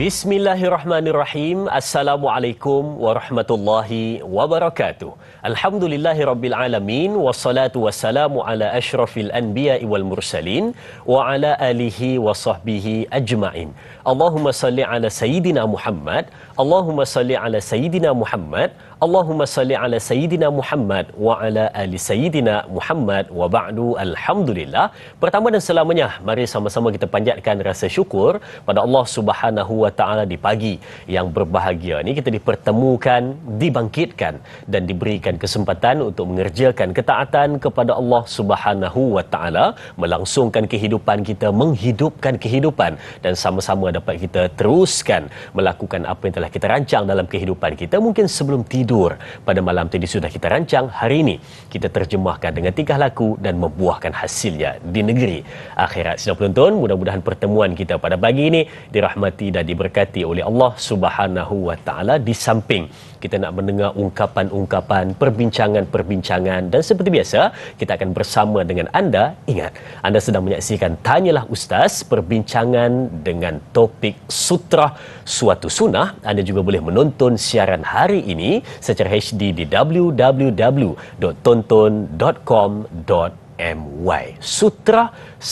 Bismillahirrahmanirrahim. Assalamualaikum warahmatullahi wabarakatuh. Alhamdulillahirabbil alamin wassalatu wassalamu ala asyrafil anbiya'i wal mursalin wa ala alihi wa sahbihi ajma'in. Allahumma salli ala sayyidina Muhammad, Allahumma salli ala sayyidina Muhammad, Allahumma salli ala sayyidina Muhammad wa ala ali sayyidina Muhammad wa ba'du. Alhamdulillah. Pertama dan selamanya, mari sama-sama kita panjatkan rasa syukur pada Allah Subhanahu wa taala di pagi yang berbahagia ni kita dipertemukan, dibangkitkan dan diberikan kesempatan untuk mengerjakan ketaatan kepada Allah Subhanahu wa taala, melangsungkan kehidupan kita, menghidupkan kehidupan dan sama-sama dapat kita teruskan melakukan apa yang telah kita rancang dalam kehidupan kita. Mungkin sebelum tidur pada malam tadi sudah kita rancang, hari ini kita terjemahkan dengan tingkah laku dan membuahkan hasilnya di negeri akhirat. Sidang penonton, mudah-mudahan pertemuan kita pada pagi ini dirahmati dan diberkati oleh Allah Subhanahu wa taala. Di samping kita nak mendengar ungkapan-ungkapan, perbincangan-perbincangan, dan seperti biasa kita akan bersama dengan anda. Ingat, anda sedang menyaksikan Tanyalah Ustaz, perbincangan dengan topik sutra suatu sunnah. Anda juga boleh menonton siaran hari ini secara HD di www.tonton.com.my. Sutra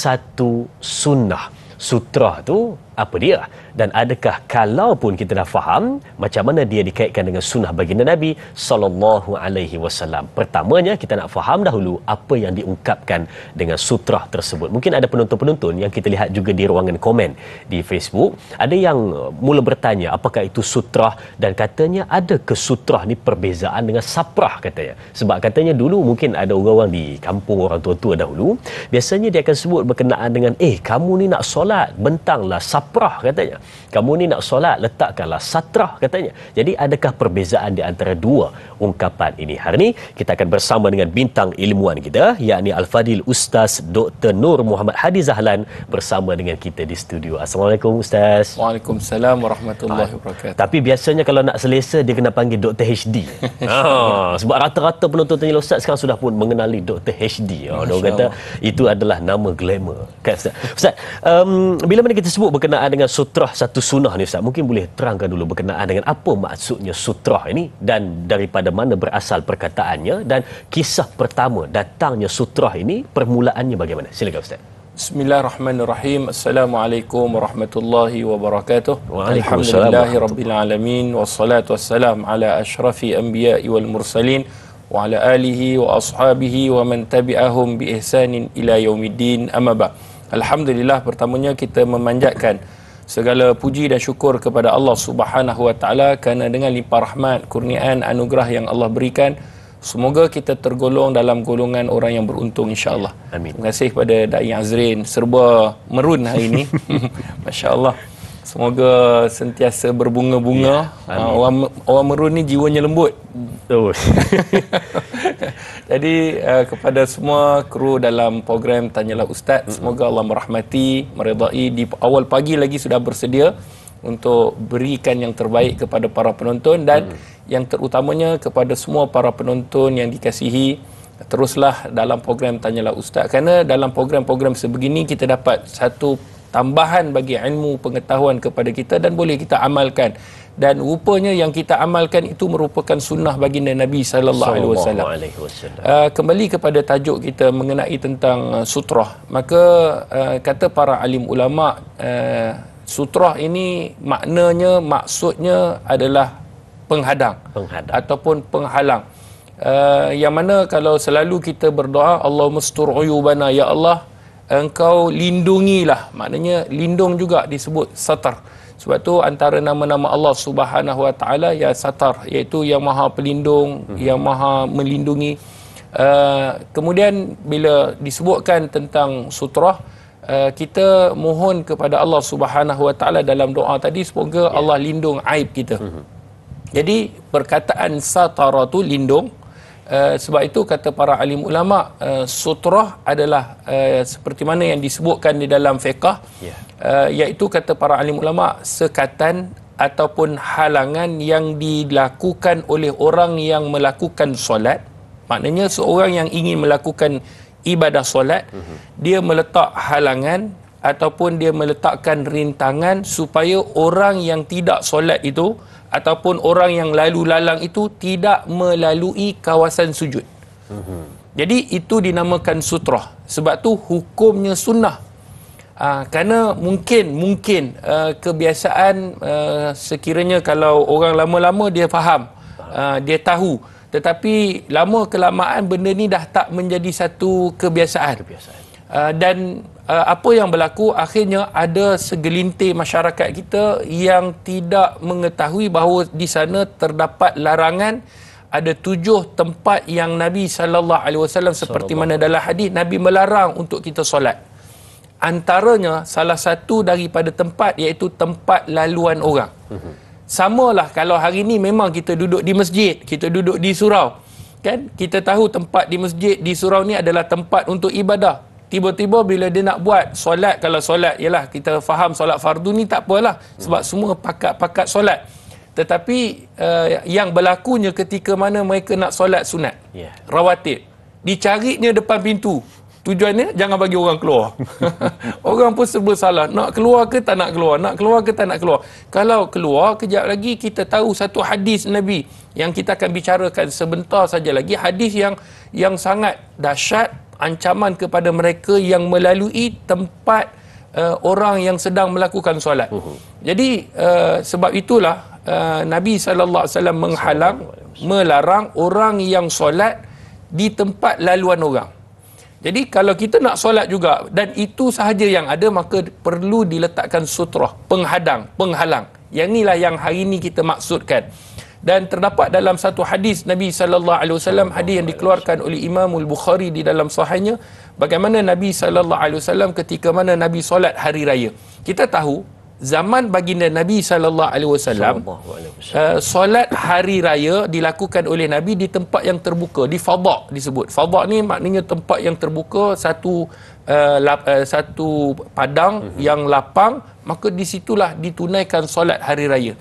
satu sunnah. Sutra tu apa dia? Dan adakah kalaupun kita dah faham macam mana dia dikaitkan dengan sunnah baginda Nabi sallallahu alaihi wasallam? Pertamanya kita nak faham dahulu apa yang diungkapkan dengan sutra tersebut. Mungkin ada penonton-penonton yang kita lihat juga di ruangan komen di Facebook, ada yang mula bertanya apakah itu sutra, dan katanya ada ke sutra ni perbezaan dengan saprah katanya. Sebab katanya dulu mungkin ada orang di kampung, orang tua-tua dahulu, biasanya dia akan sebut berkenaan dengan kamu ni nak solat bentanglah saprah katanya. Kamu ni nak solat letakkanlah satrah katanya. Jadi adakah perbezaan di antara dua ungkapan ini? Hari ini kita akan bersama dengan bintang ilmuwan kita, yakni Al-Fadil Ustaz Dr. Nur Muhammad Hadi Zahlan bersama dengan kita di studio. Assalamualaikum Ustaz. Waalaikumsalam warahmatullahi wabarakatuh. Tapi biasanya kalau nak selesa dia kena panggil Dr. HD. Sebab rata-rata penonton Tanyalah Ustaz sekarang sudah pun mengenali Dr. HD. Dia kata itu adalah nama glamour. Kan Ustaz? Ustaz, bila mana kita sebut berkenaan dengan sutrah satu sunnah ni Ustaz, mungkin boleh terangkan dulu berkenaan dengan apa maksudnya sutrah ini dan daripada mana berasal perkataannya, dan kisah pertama datangnya sutrah ini permulaannya bagaimana? Silakan Ustaz. Bismillahirrahmanirrahim. Assalamualaikum warahmatullahi wabarakatuh. Waalaikumsalam. Alhamdulillahirabbil alamin wassalatu wassalam ala asyrafi anbiya'i wal mursalin wa ala alihi wa ashabihi wa man tabi'ahum bi ihsanin ila yaumiddin. Amma ba'. Alhamdulillah, pertamanya kita memanjatkan segala puji dan syukur kepada Allah Subhanahu wa taala kerana dengan limpah rahmat, kurniaan, anugerah yang Allah berikan, semoga kita tergolong dalam golongan orang yang beruntung insya-Allah. Amin. Terima kasih kepada Dai Azrin serba merun hari ini. Masya-Allah. Semoga sentiasa berbunga-bunga. Orang merun ni jiwanya lembut. Jadi kepada semua kru dalam program Tanyalah Ustaz, semoga Allah merahmati, meredai. Di awal pagi lagi sudah bersedia untuk berikan yang terbaik kepada para penonton, dan yang terutamanya kepada semua para penonton yang dikasihi, teruslah dalam program Tanyalah Ustaz, kerana dalam program-program sebegini kita dapat satu tambahan bagi ilmu pengetahuan kepada kita dan boleh kita amalkan, dan rupanya yang kita amalkan itu merupakan sunnah baginda Nabi sallallahu alaihi wasallam. Kembali kepada tajuk kita mengenai tentang sutrah, maka kata para alim ulama, sutrah ini maknanya, maksudnya adalah penghadang. Ataupun penghalang. Yang mana kalau selalu kita berdoa, Allahumma stur uyubana, ya Allah Engkau lindungilah, maknanya lindung juga disebut satar. Sebab tu antara nama-nama Allah Subhanahu wa taala ya satar, iaitu yang maha pelindung, yang maha melindungi. Kemudian bila disebutkan tentang sutrah, kita mohon kepada Allah Subhanahu wa taala dalam doa tadi, semoga Allah lindung aib kita. Jadi perkataan satara tu lindung. Sebab itu kata para alim ulama, sutrah adalah seperti mana yang disebutkan di dalam fiqh, iaitu kata para alim ulama, sekatan ataupun halangan yang dilakukan oleh orang yang melakukan solat. Maknanya seorang yang ingin melakukan ibadah solat, dia meletak halangan ataupun dia meletakkan rintangan supaya orang yang tidak solat itu ataupun orang yang lalu lalang itu tidak melalui kawasan sujud. Jadi itu dinamakan sutrah. Sebab tu hukumnya sunnah. Kerana mungkin kebiasaan sekiranya kalau orang lama-lama dia faham, dia tahu, tetapi lama kelamaan benda ni dah tak menjadi satu kebiasaan. Dan apa yang berlaku, akhirnya ada segelintir masyarakat kita yang tidak mengetahui bahawa di sana terdapat larangan. Ada 7 tempat yang Nabi SAW seperti mana dalam hadis Nabi melarang untuk kita solat. Antaranya salah satu daripada tempat iaitu tempat laluan orang. Samalah kalau hari ni memang kita duduk di masjid, kita duduk di surau, kan? Kita tahu tempat di masjid, di surau ni adalah tempat untuk ibadah. Tiba-tiba bila dia nak buat solat, kalau solat ialah kita faham solat fardu ni tak apalah sebab semua pakat-pakat solat. Tetapi yang berlakunya ketika mana mereka nak solat sunat, rawatib, dicarinya depan pintu. Tujuannya jangan bagi orang keluar. Orang pun serba salah. Nak keluar ke tak nak keluar? Nak keluar ke tak nak keluar? Kalau keluar, kejap lagi kita tahu satu hadis Nabi yang kita akan bicarakan sebentar saja lagi. Hadis yang sangat dahsyat, ancaman kepada mereka yang melalui tempat orang yang sedang melakukan solat. Jadi sebab itulah Nabi SAW melarang orang yang solat di tempat laluan orang. Jadi kalau kita nak solat juga dan itu sahaja yang ada, maka perlu diletakkan sutrah, penghalang. Yang inilah yang hari ini kita maksudkan. Dan terdapat dalam satu hadis Nabi SAW, hadis yang dikeluarkan oleh Imam Al-Bukhari di dalam sahihnya, bagaimana Nabi SAW ketika mana Nabi solat hari raya. Kita tahu zaman baginda Nabi SAW, solat hari raya dilakukan oleh Nabi di tempat yang terbuka, di fadha' disebut. Fadha' ni maknanya tempat yang terbuka, satu padang yang lapang, maka disitulah ditunaikan solat hari raya.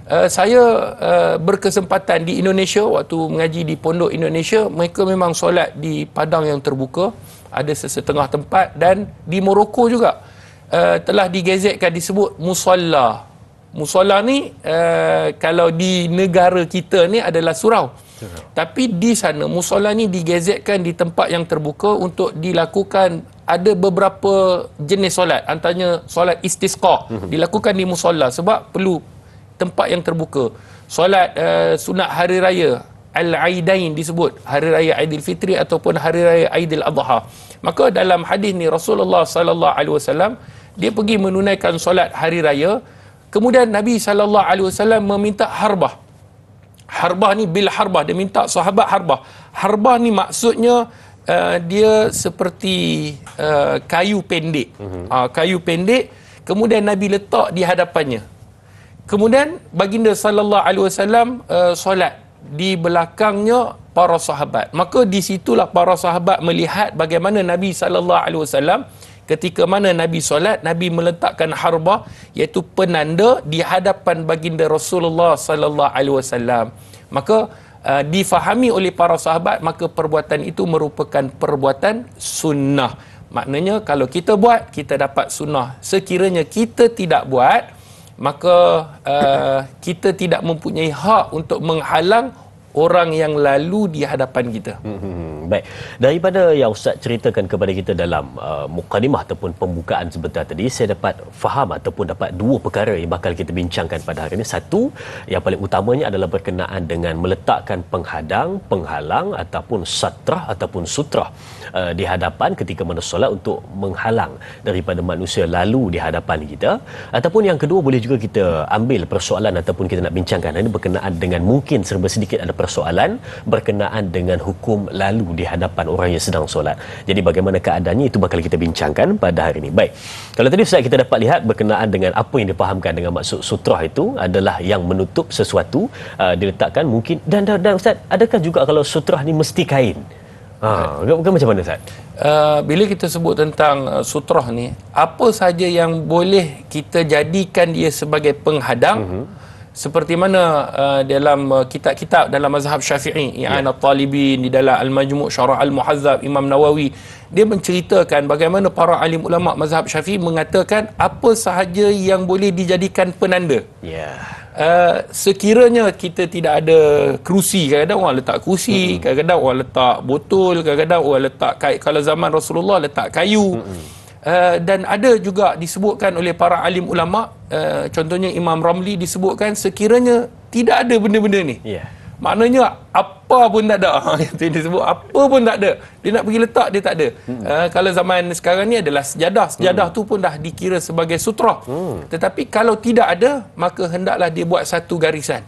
Saya berkesempatan di Indonesia, waktu mengaji di Pondok Indonesia, mereka memang solat di padang yang terbuka, ada sesetengah tempat, dan di Morocco juga telah digezetkan disebut musalla. Musalla ni kalau di negara kita ni adalah surau. Tapi di sana musalla ni digezetkan di tempat yang terbuka untuk dilakukan. Ada beberapa jenis solat, antaranya solat istisqa dilakukan di musalla sebab perlu tempat yang terbuka. Solat sunat hari raya Al-Aidain disebut, hari raya Aidilfitri ataupun hari raya Aidil Adha. Maka dalam hadis ni Rasulullah SAW dia pergi menunaikan solat hari raya. Kemudian Nabi SAW meminta harbah. Harbah ni bil harbah, dia minta sahabat harbah. Harbah ni maksudnya dia seperti kayu pendek. Kayu pendek, kemudian Nabi letak di hadapannya. Kemudian baginda SAW solat di belakangnya para sahabat. Maka di situlah para sahabat melihat bagaimana Nabi SAW ketika mana Nabi solat, Nabi meletakkan harbah, iaitu penanda di hadapan baginda Rasulullah SAW. Maka difahami oleh para sahabat, maka perbuatan itu merupakan perbuatan sunnah. Maknanya kalau kita buat, kita dapat sunnah. Sekiranya kita tidak buat, maka kita tidak mempunyai hak untuk menghalang orang yang lalu di hadapan kita. Baik. Daripada yang Ustaz ceritakan kepada kita dalam mukadimah ataupun pembukaan sebentar tadi, saya dapat faham ataupun dapat dua perkara yang bakal kita bincangkan pada hari ini. Satu, yang paling utamanya adalah berkenaan dengan meletakkan penghadang, penghalang ataupun satrah ataupun sutrah di hadapan ketika mana solat untuk menghalang daripada manusia lalu di hadapan kita. Ataupun yang kedua, boleh juga kita ambil persoalan ataupun kita nak bincangkan ini berkenaan dengan mungkin serba sedikit ada persoalan berkenaan dengan hukum lalu di hadapan orang yang sedang solat. Jadi bagaimana keadaannya itu bakal kita bincangkan pada hari ini. Baik. Kalau tadi Ustaz kita dapat lihat berkenaan dengan apa yang dipahamkan dengan maksud sutrah itu adalah yang menutup sesuatu, diletakkan mungkin dan Ustaz, adakah juga kalau sutrah ni mesti kain? Macam mana Ustaz? Bila kita sebut tentang sutrah ni, apa saja yang boleh kita jadikan dia sebagai penghadang, seperti mana dalam kitab-kitab dalam mazhab Syafi'i, I'anat Talibin, di dalam Al-Majmu' Syarah Al-Muhazzab Imam Nawawi, dia menceritakan bagaimana para alim ulama mazhab Syafi'i mengatakan apa sahaja yang boleh dijadikan penanda. Sekiranya kita tidak ada kerusi, kadang-kadang orang letak kerusi, kadang-kadang orang letak botol, kadang-kadang orang letak kalau zaman Rasulullah letak kayu. Dan ada juga disebutkan oleh para alim ulama, contohnya Imam Ramli disebutkan sekiranya tidak ada benda-benda ni, maknanya apa pun tak ada. Itu disebut apa pun tak ada, dia nak pergi letak dia tak ada. Kalau zaman sekarang ni adalah sejadah tu pun dah dikira sebagai sutra. Tetapi kalau tidak ada, maka hendaklah dia buat satu garisan.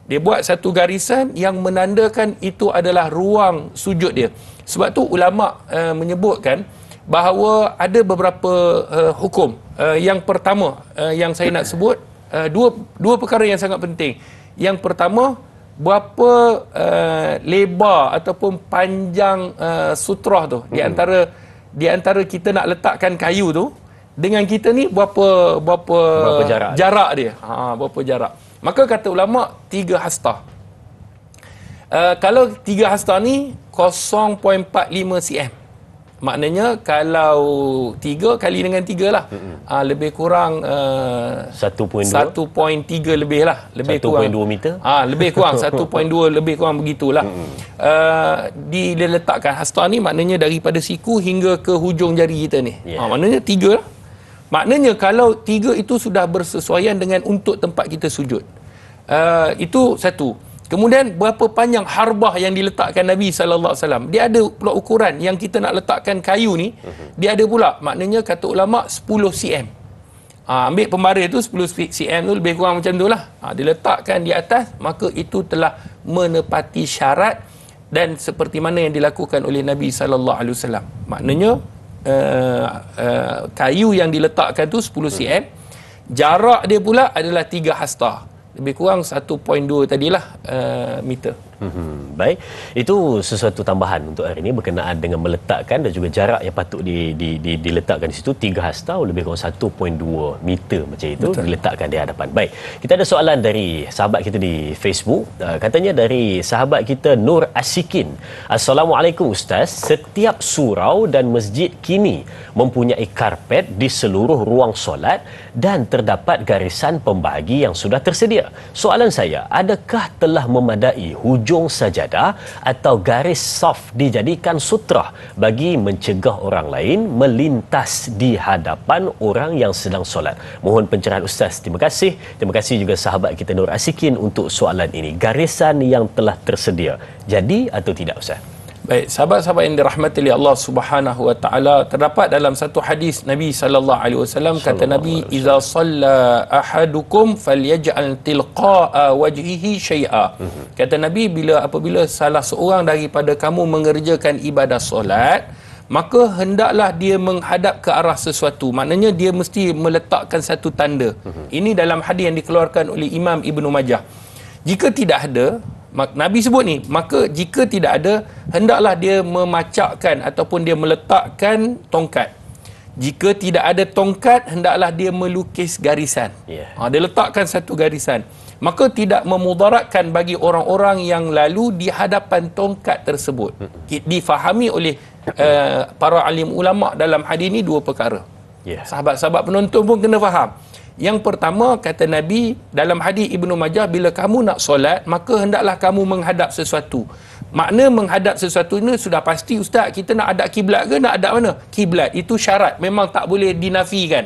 Dia buat satu garisan yang menandakan itu adalah ruang sujud dia. Sebab tu ulama menyebutkan bahawa ada beberapa hukum. Yang pertama yang saya nak sebut, dua perkara yang sangat penting. Yang pertama, berapa lebar ataupun panjang sutrah tu, di antara kita nak letakkan kayu tu dengan kita ni, berapa jarak dia, berapa jarak. Maka kata ulama 3 hasta. Kalau 3 hasta ni 0.45 cm, maknanya kalau 3 kali dengan 3 lah, lebih kurang 1.3 lebih lah, lebih 1.2 meter, lebih kurang 1.2 lebih kurang begitulah. Diletakkan hasta ni, maknanya daripada siku hingga ke hujung jari kita ni, maknanya 3 lah. Maknanya kalau 3 itu sudah bersesuaian dengan untuk tempat kita sujud. Itu satu. Kemudian berapa panjang harbah yang diletakkan Nabi SAW. Dia ada pula ukuran yang kita nak letakkan kayu ni, dia ada pula. Maknanya kata ulama 10 cm. Ambil pembaris tu 10 cm tu, lebih kurang macam tu lah. Diletakkan di atas, maka itu telah menepati syarat dan seperti mana yang dilakukan oleh Nabi SAW. Maknanya kayu yang diletakkan tu 10 cm. Jarak dia pula adalah 3 hasta. Lebih kurang 1.2 tadilah meter. Baik, itu sesuatu tambahan untuk hari ini berkenaan dengan meletakkan dan juga jarak yang patut diletakkan di situ. 3 hasta, lebih kurang 1.2 meter macam itu. Betul. Diletakkan di hadapan. Baik, kita ada soalan dari sahabat kita di Facebook. Katanya dari sahabat kita Nur Asikin. Assalamualaikum Ustaz, setiap surau dan masjid kini mempunyai karpet di seluruh ruang solat dan terdapat garisan pembahagi yang sudah tersedia. Soalan saya, adakah telah memadai hujung sajadah atau garis saf dijadikan sutrah bagi mencegah orang lain melintas di hadapan orang yang sedang solat? Mohon pencerahan Ustaz. Terima kasih. Terima kasih juga sahabat kita Nur Asikin untuk soalan ini. Garisan yang telah tersedia, jadi atau tidak Ustaz? Baik, sahabat-sahabat yang dirahmati oleh Allah Subhanahu wa taala, terdapat dalam satu hadis Nabi sallallahu alaihi wasallam, kata Nabi, "Idza shalla ahadukum falyaj'al tilqa'a wajhihi syai'a." Kata Nabi, apabila salah seorang daripada kamu mengerjakan ibadah solat, maka hendaklah dia menghadap ke arah sesuatu. Maknanya dia mesti meletakkan satu tanda. Ini dalam hadis yang dikeluarkan oleh Imam Ibnu Majah. Jika tidak ada, Nabi sebut ni, maka jika tidak ada, hendaklah dia memacakkan ataupun dia meletakkan tongkat. Jika tidak ada tongkat, hendaklah dia melukis garisan. Dia letakkan satu garisan. Maka tidak memudaratkan bagi orang-orang yang lalu di hadapan tongkat tersebut. Difahami oleh para alim ulama dalam hadis ini 2 perkara. Sahabat-sahabat penonton pun kena faham. Yang pertama, kata Nabi dalam hadis Ibnu Majah, bila kamu nak solat, maka hendaklah kamu menghadap sesuatu. Makna menghadap sesuatu ini sudah pasti, Ustaz, kita nak hadap kiblat ke nak hadap mana? Kiblat. Itu syarat, memang tak boleh dinafikan.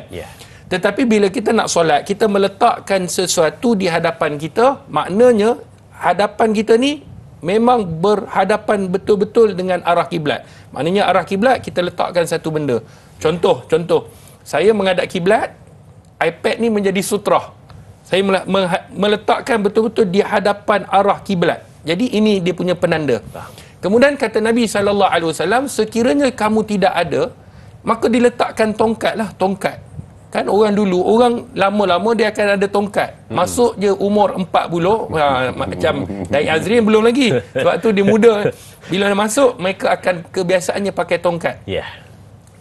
Tetapi bila kita nak solat, kita meletakkan sesuatu di hadapan kita, maknanya hadapan kita ni memang berhadapan betul-betul dengan arah kiblat. Maknanya arah kiblat, kita letakkan satu benda. Contoh, saya menghadap kiblat, iPad ni menjadi sutrah. Saya meletakkan betul-betul di hadapan arah kiblat. Jadi ini dia punya penanda. Kemudian kata Nabi SAW, sekiranya kamu tidak ada, maka diletakkan tongkat lah, tongkat. Kan orang dulu, orang lama-lama dia akan ada tongkat. Masuk je umur 40, macam Daik Azrin belum lagi. Sebab tu dia muda. Bila masuk, mereka akan kebiasaannya pakai tongkat.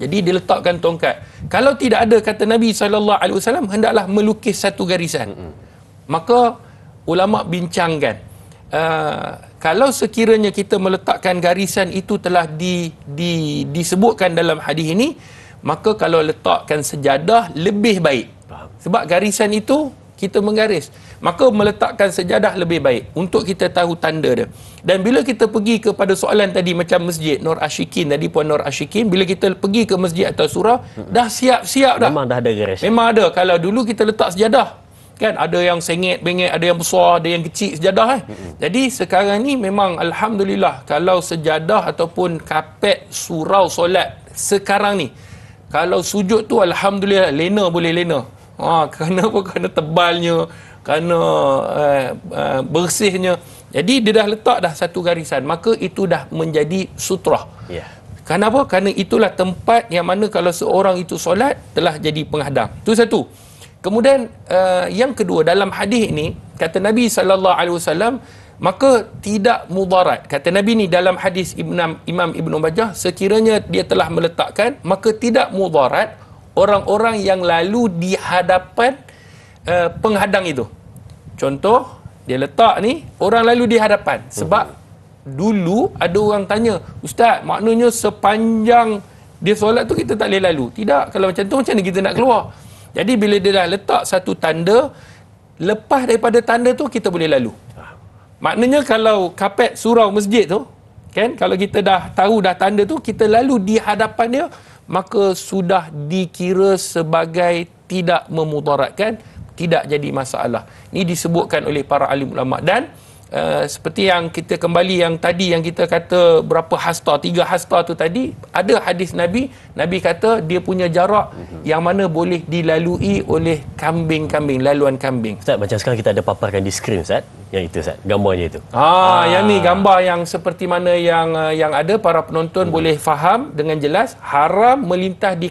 Jadi diletakkan tongkat. Kalau tidak ada, kata Nabi SAW, hendaklah melukis satu garisan. Maka ulama bincangkan, kalau sekiranya kita meletakkan garisan itu telah disebutkan dalam hadis ini, maka kalau letakkan sejadah lebih baik. Sebab garisan itu kita menggaris, maka meletakkan sejadah lebih baik untuk kita tahu tanda dia. Dan bila kita pergi kepada soalan tadi macam masjid Nur Ashikin tadi, Puan Nur Ashikin, bila kita pergi ke masjid atau surau, dah siap-siap dah. Memang dah ada garis. Memang ada. Kalau dulu kita letak sejadah, kan ada yang sengit, bengit, ada yang besar, ada yang kecil sejadah. Jadi sekarang ni memang alhamdulillah, kalau sejadah ataupun kapet surau solat sekarang ni, kalau sujud tu alhamdulillah lena boleh lena. Kerana apa? Kerana tebalnya, kerana bersihnya. Jadi dia dah letak dah satu garisan, maka itu dah menjadi sutrah. Kenapa? Kerana itulah tempat yang mana kalau seorang itu solat telah jadi penghadang. Itu satu. Kemudian yang kedua, dalam hadis ini kata Nabi SAW, maka tidak mudarat. Kata Nabi ni dalam hadis Imam Ibn Majah, sekiranya dia telah meletakkan, maka tidak mudarat orang-orang yang lalu di hadapan penghadang itu. Contoh, dia letak ni, orang lalu di hadapan. Sebab dulu ada orang tanya, Ustaz, maknanya sepanjang dia solat tu kita tak boleh lalu? Tidak. Kalau macam tu, macam mana kita nak keluar? Jadi bila dia dah letak satu tanda, lepas daripada tanda tu kita boleh lalu. Maknanya kalau kapet surau masjid tu, kan, kalau kita dah tahu dah tanda tu, kita lalu di hadapan dia, maka sudah dikira sebagai tidak memudaratkan, tidak jadi masalah. Ini disebutkan oleh para alim ulama. Dan seperti yang kita kembali yang tadi yang kita kata berapa hasta, 3 hasta tu tadi, ada hadis Nabi kata dia punya jarak yang mana boleh dilalui oleh kambing-kambing, laluan kambing. Ustaz, macam sekarang kita ada paparkan di skrin, Ustaz. Yang itu, Ustaz, gambarnya itu. Yang ni gambar yang seperti mana yang ada, para penonton boleh faham dengan jelas. Haram melintas di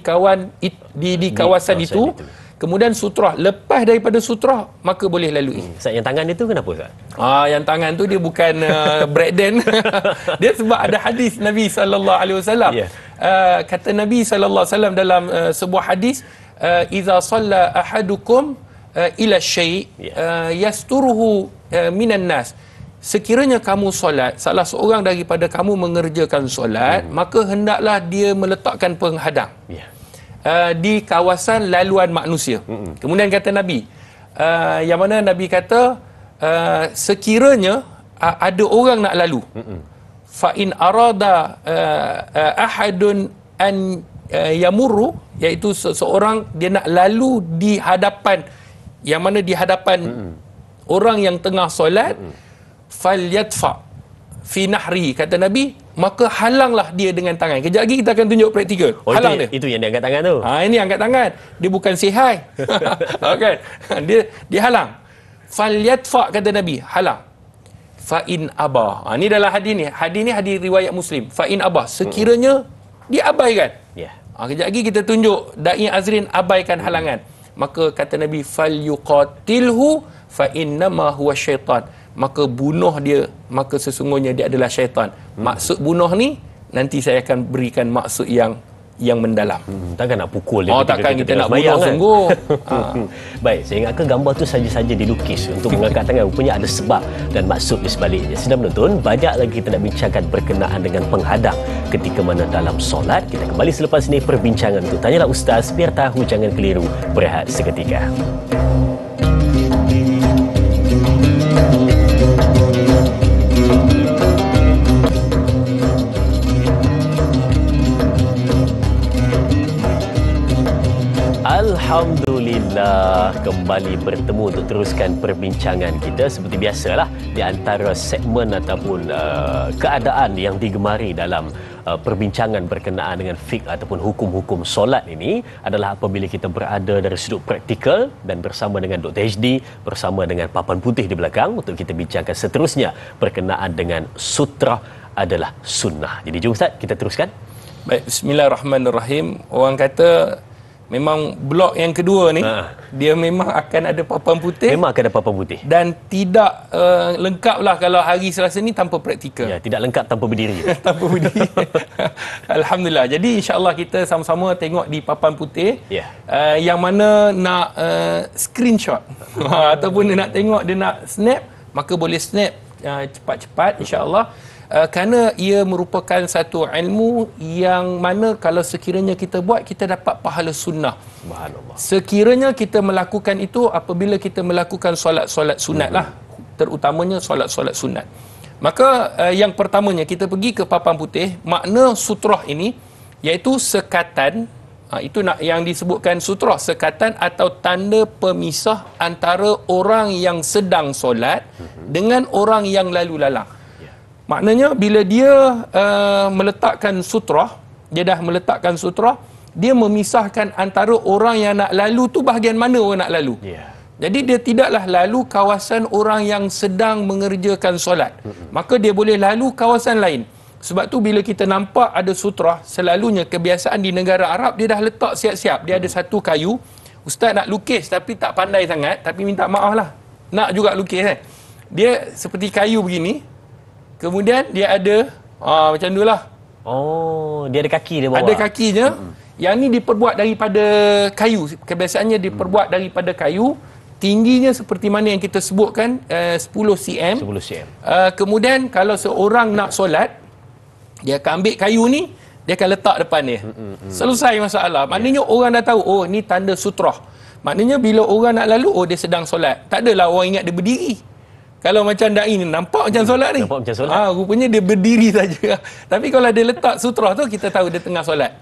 kawasan itu. Kemudian sutrah, lepas daripada sutrah maka boleh lalui. Ustaz, yang tangan itu kenapa, Ustaz? Yang tangan tu dia bukan breakdance. Dia sebab ada hadis Nabi SAW. Kata Nabi SAW dalam sebuah hadis, "Idza shalla ahadukum ila syai' yasturuhu minan nas." Sekiranya kamu solat, salah seorang daripada kamu mengerjakan solat, maka hendaklah dia meletakkan penghadang. Di kawasan laluan manusia. Kemudian kata Nabi, yang mana Nabi kata, sekiranya ada orang nak lalu, fa in arada ahadun an yamurru, iaitu seseorang dia nak lalu di hadapan, yang mana di hadapan orang yang tengah solat, falyadfa fi nahri, kata Nabi, maka halanglah dia dengan tangan. Kejap lagi kita akan tunjuk praktikal. Halang dia. Itu yang dia angkat tangan tu. Ini angkat tangan. Dia bukan say hi. Okay. Dia halang. Falyadfa, kata Nabi, halang. Fa in aba. Ini dalam hadis ni. Hadis ni hadis riwayat Muslim. Fa in aba, sekiranya dia abaikan. Kejap lagi kita tunjuk Da'i Azrin abaikan halangan. Maka kata Nabi, falyuqatilhu fa innama huwa syaitan. Maka bunuh dia, maka sesungguhnya dia adalah syaitan. Maksud bunuh ni nanti saya akan berikan maksud yang mendalam. Takkan nak pukul dia. Takkan kita nak bunuh kan? Sungguh. Baik, saya ingatkan gambar tu saja-saja dilukis untuk mengangkat tangan. Rupanya ada sebab dan maksud di sebaliknya. Sedang menonton, banyak lagi kita nak bincangkan berkenaan dengan penghadang ketika mana dalam solat. Kita kembali selepas ini perbincangan untuk Tanyalah Ustaz, biar tahu jangan keliru. Berehat seketika. Alhamdulillah, kembali bertemu untuk teruskan perbincangan kita seperti biasalah di antara segmen ataupun keadaan yang digemari dalam perbincangan berkenaan dengan fiqh ataupun hukum-hukum solat ini adalah apabila kita berada dari sudut praktikal dan bersama dengan Dr. HD, bersama dengan papan putih di belakang untuk kita bincangkan seterusnya berkenaan dengan sutrah adalah sunnah. Jadi jom Ustaz, kita teruskan. Baik, bismillahirrahmanirrahim. Orang kata memang blok yang kedua ni dia memang akan ada papan putih. Memang akan ada papan putih. Dan tidak lengkap lah kalau hari Selasa ni tanpa praktikal. Ya, tidak lengkap tanpa berdiri. Tanpa berdiri. Alhamdulillah. Jadi insya-Allah kita sama-sama tengok di papan putih. Ya. Yang mana nak screenshot ataupun dia nak tengok, dia nak snap, maka boleh snap cepat-cepat insya-Allah. Kerana ia merupakan satu ilmu yang mana kalau sekiranya kita buat, kita dapat pahala sunnah. Subhanallah. Sekiranya kita melakukan itu apabila kita melakukan solat-solat sunat lah, terutamanya solat-solat sunat. Maka yang pertamanya kita pergi ke papan putih. Makna sutrah ini iaitu sekatan. Itu yang disebutkan sutrah, sekatan atau tanda pemisah antara orang yang sedang solat dengan orang yang lalu lalang. Maknanya bila dia meletakkan sutrah, dia dah meletakkan sutrah, dia memisahkan antara orang yang nak lalu tu bahagian mana orang nak lalu. Jadi dia tidaklah lalu kawasan orang yang sedang mengerjakan solat. Maka dia boleh lalu kawasan lain. Sebab tu bila kita nampak ada sutrah, selalunya kebiasaan di negara Arab, dia dah letak siap-siap. Dia ada satu kayu, ustaz nak lukis tapi tak pandai sangat, tapi minta maaf lah, nak juga lukis kan. Dia seperti kayu begini. Kemudian dia ada macam tu lah. Oh, dia ada kaki dia bawah. Ada kakinya. Yang ni diperbuat daripada kayu. Kebiasaannya diperbuat daripada kayu. Tingginya seperti mana yang kita sebutkan 10 cm. 10 cm. Kemudian kalau seorang nak solat, dia akan ambil kayu ni, dia akan letak depan dia. Selesai masalah. Maknanya orang dah tahu, oh ni tanda sutrah. Maknanya bila orang nak lalu, oh dia sedang solat. Tak adalah orang ingat dia berdiri. Kalau macam da'i ni, nampak macam solat ni. Nampak macam solat. Rupanya dia berdiri saja. Tapi kalau dia letak sutrah tu, kita tahu dia tengah solat.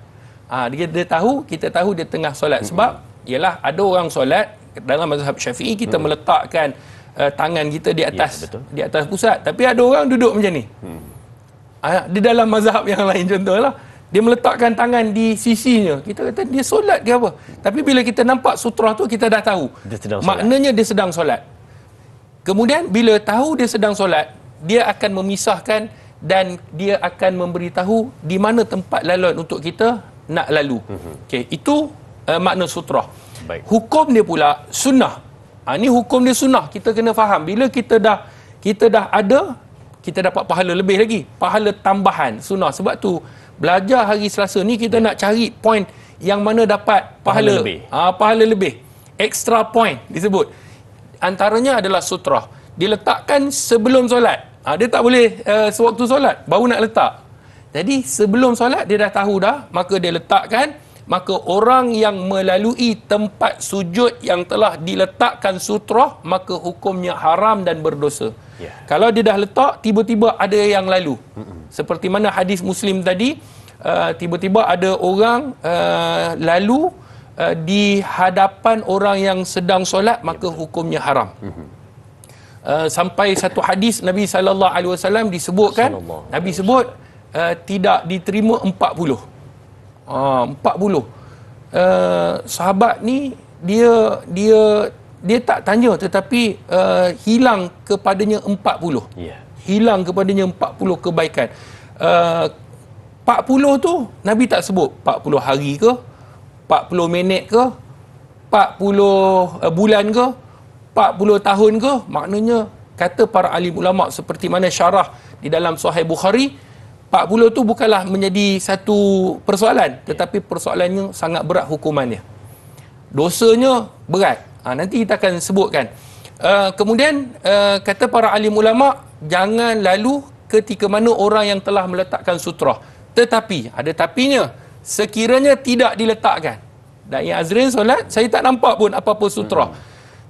Kita tahu dia tengah solat. Sebab, ialah ada orang solat, dalam mazhab Syafi'i, kita meletakkan tangan kita di atas pusat. Tapi ada orang duduk macam ni. Di dalam mazhab yang lain contohlah, dia meletakkan tangan di sisinya. Kita kata dia solat ke apa. Tapi bila kita nampak sutrah tu, kita dah tahu. Maknanya dia sedang solat. Kemudian bila tahu dia sedang solat, dia akan memisahkan dan dia akan memberitahu di mana tempat laluan untuk kita nak lalu. Okey, itu makna sutrah. Baik. Hukum dia pula sunnah. Ini hukum dia sunnah. Kita kena faham. Bila kita dah ada, kita dapat pahala lebih lagi. Pahala tambahan sunnah. Sebab tu belajar hari Selasa ni kita nak cari point yang mana dapat pahala lebih. Pahala lebih. Extra point disebut. Antaranya adalah sutrah. Diletakkan sebelum solat. Dia tak boleh sewaktu solat baru nak letak. Jadi sebelum solat dia dah tahu dah, maka dia letakkan. Maka orang yang melalui tempat sujud yang telah diletakkan sutrah, maka hukumnya haram dan berdosa. Kalau dia dah letak, tiba-tiba ada yang lalu. Seperti mana hadis Muslim tadi, tiba-tiba ada orang lalu di hadapan orang yang sedang solat, maka hukumnya haram. Sampai satu hadis Nabi SAW disebutkan, Nabi sebut tidak diterima 40. 40. Sahabat ni dia tak tanya, tetapi hilang kepadanya 40. Hilang kepadanya 40 kebaikan. 40 tu Nabi tak sebut 40 hari ke, 40 minit ke, 40 bulan ke, 40 tahun ke. Maknanya kata para alim ulama seperti mana syarah di dalam Sahih Bukhari, 40 tu bukanlah menjadi satu persoalan, tetapi persoalannya sangat berat hukumannya. Dosanya berat. Nanti kita akan sebutkan. Kemudian kata para alim ulama, jangan lalu ketika mana orang yang telah meletakkan sutrah. Tetapi ada tapinya, sekiranya tidak diletakkan. Dan yang Azrin solat, saya tak nampak pun apa-apa sutrah.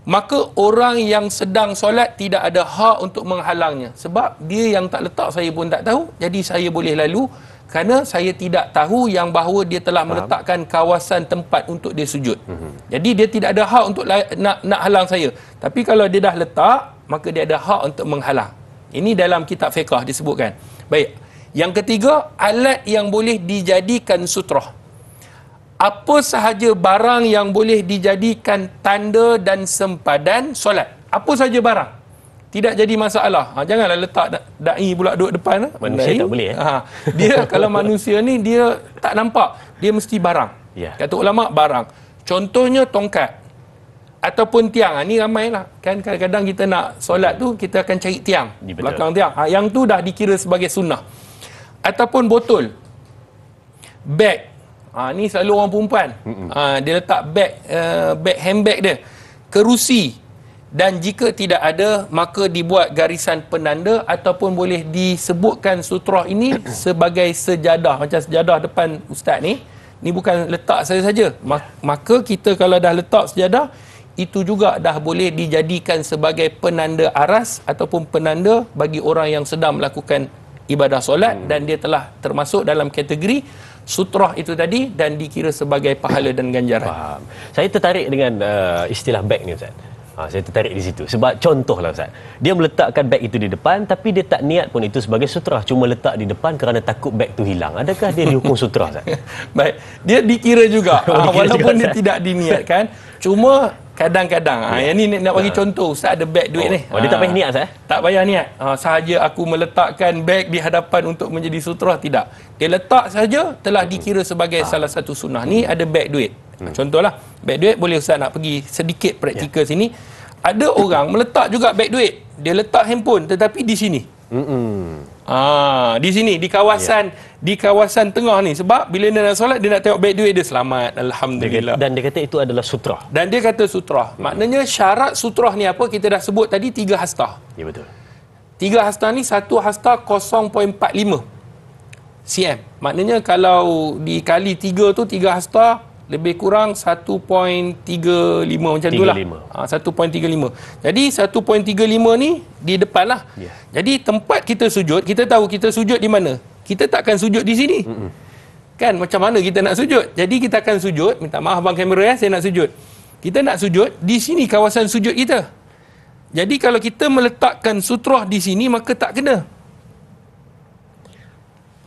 Maka orang yang sedang solat tidak ada hak untuk menghalangnya. Sebab dia yang tak letak, saya pun tak tahu. Jadi saya boleh lalu kerana saya tidak tahu yang bahawa dia telah meletakkan kawasan tempat untuk dia sujud. Jadi dia tidak ada hak untuk nak halang saya. Tapi kalau dia dah letak, maka dia ada hak untuk menghalang. Ini dalam kitab fiqh disebutkan. Baik. Yang ketiga, alat yang boleh dijadikan sutrah. Apa sahaja barang yang boleh dijadikan tanda dan sempadan solat. Apa sahaja barang. Tidak jadi masalah. Janganlah letak da'i pula duduk depan. Manusia tak boleh. Dia kalau manusia ni dia tak nampak. Dia mesti barang. Kata ulama barang. Contohnya tongkat ataupun tiang. Ni ramai lah. Kan kadang-kadang kita nak solat tu, kita akan cari tiang. Belakang tiang. Yang tu dah dikira sebagai sunnah. Ataupun botol. Beg. Ni selalu orang perempuan. Dia letak beg handbag dia. Kerusi. Dan jika tidak ada, maka dibuat garisan penanda ataupun boleh disebutkan sutrah ini sebagai sejadah. Macam sejadah depan ustaz ni. Ni bukan letak saja. Maka kita kalau dah letak sejadah, itu juga dah boleh dijadikan sebagai penanda aras ataupun penanda bagi orang yang sedang melakukan ibadah solat dan dia telah termasuk dalam kategori sutrah itu tadi dan dikira sebagai pahala dan ganjaran. Faham. Saya tertarik dengan istilah beg ni Ustaz. Saya tertarik di situ. Sebab contohlah Ustaz, dia meletakkan beg itu di depan tapi dia tak niat pun itu sebagai sutrah. Cuma letak di depan kerana takut beg tu hilang. Adakah dia dihukum sutrah Ustaz? Baik. Dia dikira juga. Walaupun dia tidak diniatkan. Cuma kadang-kadang. Yang ni nak bagi contoh. Ustaz ada beg duit ni. Dia tak payah niat Ustaz? Tak payah niat. Sahaja aku meletakkan beg di hadapan untuk menjadi sutrah. Tidak. Dia letak saja telah dikira sebagai salah satu sunnah. Ni ada beg duit. Contohlah, beg duit boleh Ustaz nak pergi sedikit praktikal sini. Ada orang meletak juga beg duit. Dia letak handphone tetapi di sini. Di sini di kawasan tengah ni, sebab bila dia nak solat dia nak tengok beg duit dia, selamat, alhamdulillah. Dan dia kata itu adalah sutrah. Dan dia kata sutrah. Maknanya syarat sutrah ni apa? Kita dah sebut tadi 3 hasta. Ya betul. 3 hasta ni, 1 hasta 0.45 cm. Maknanya kalau dikali 3 tu 3 hasta lebih kurang 1.35 macam tu lah. 1.35. Jadi 1.35 ni di depan lah. Jadi tempat kita sujud, kita tahu kita sujud di mana. Kita takkan sujud di sini. Kan macam mana kita nak sujud? Jadi kita akan sujud, minta maaf bang kamera saya nak sujud. Kita nak sujud di sini kawasan sujud kita. Jadi kalau kita meletakkan sutrah di sini maka tak kena.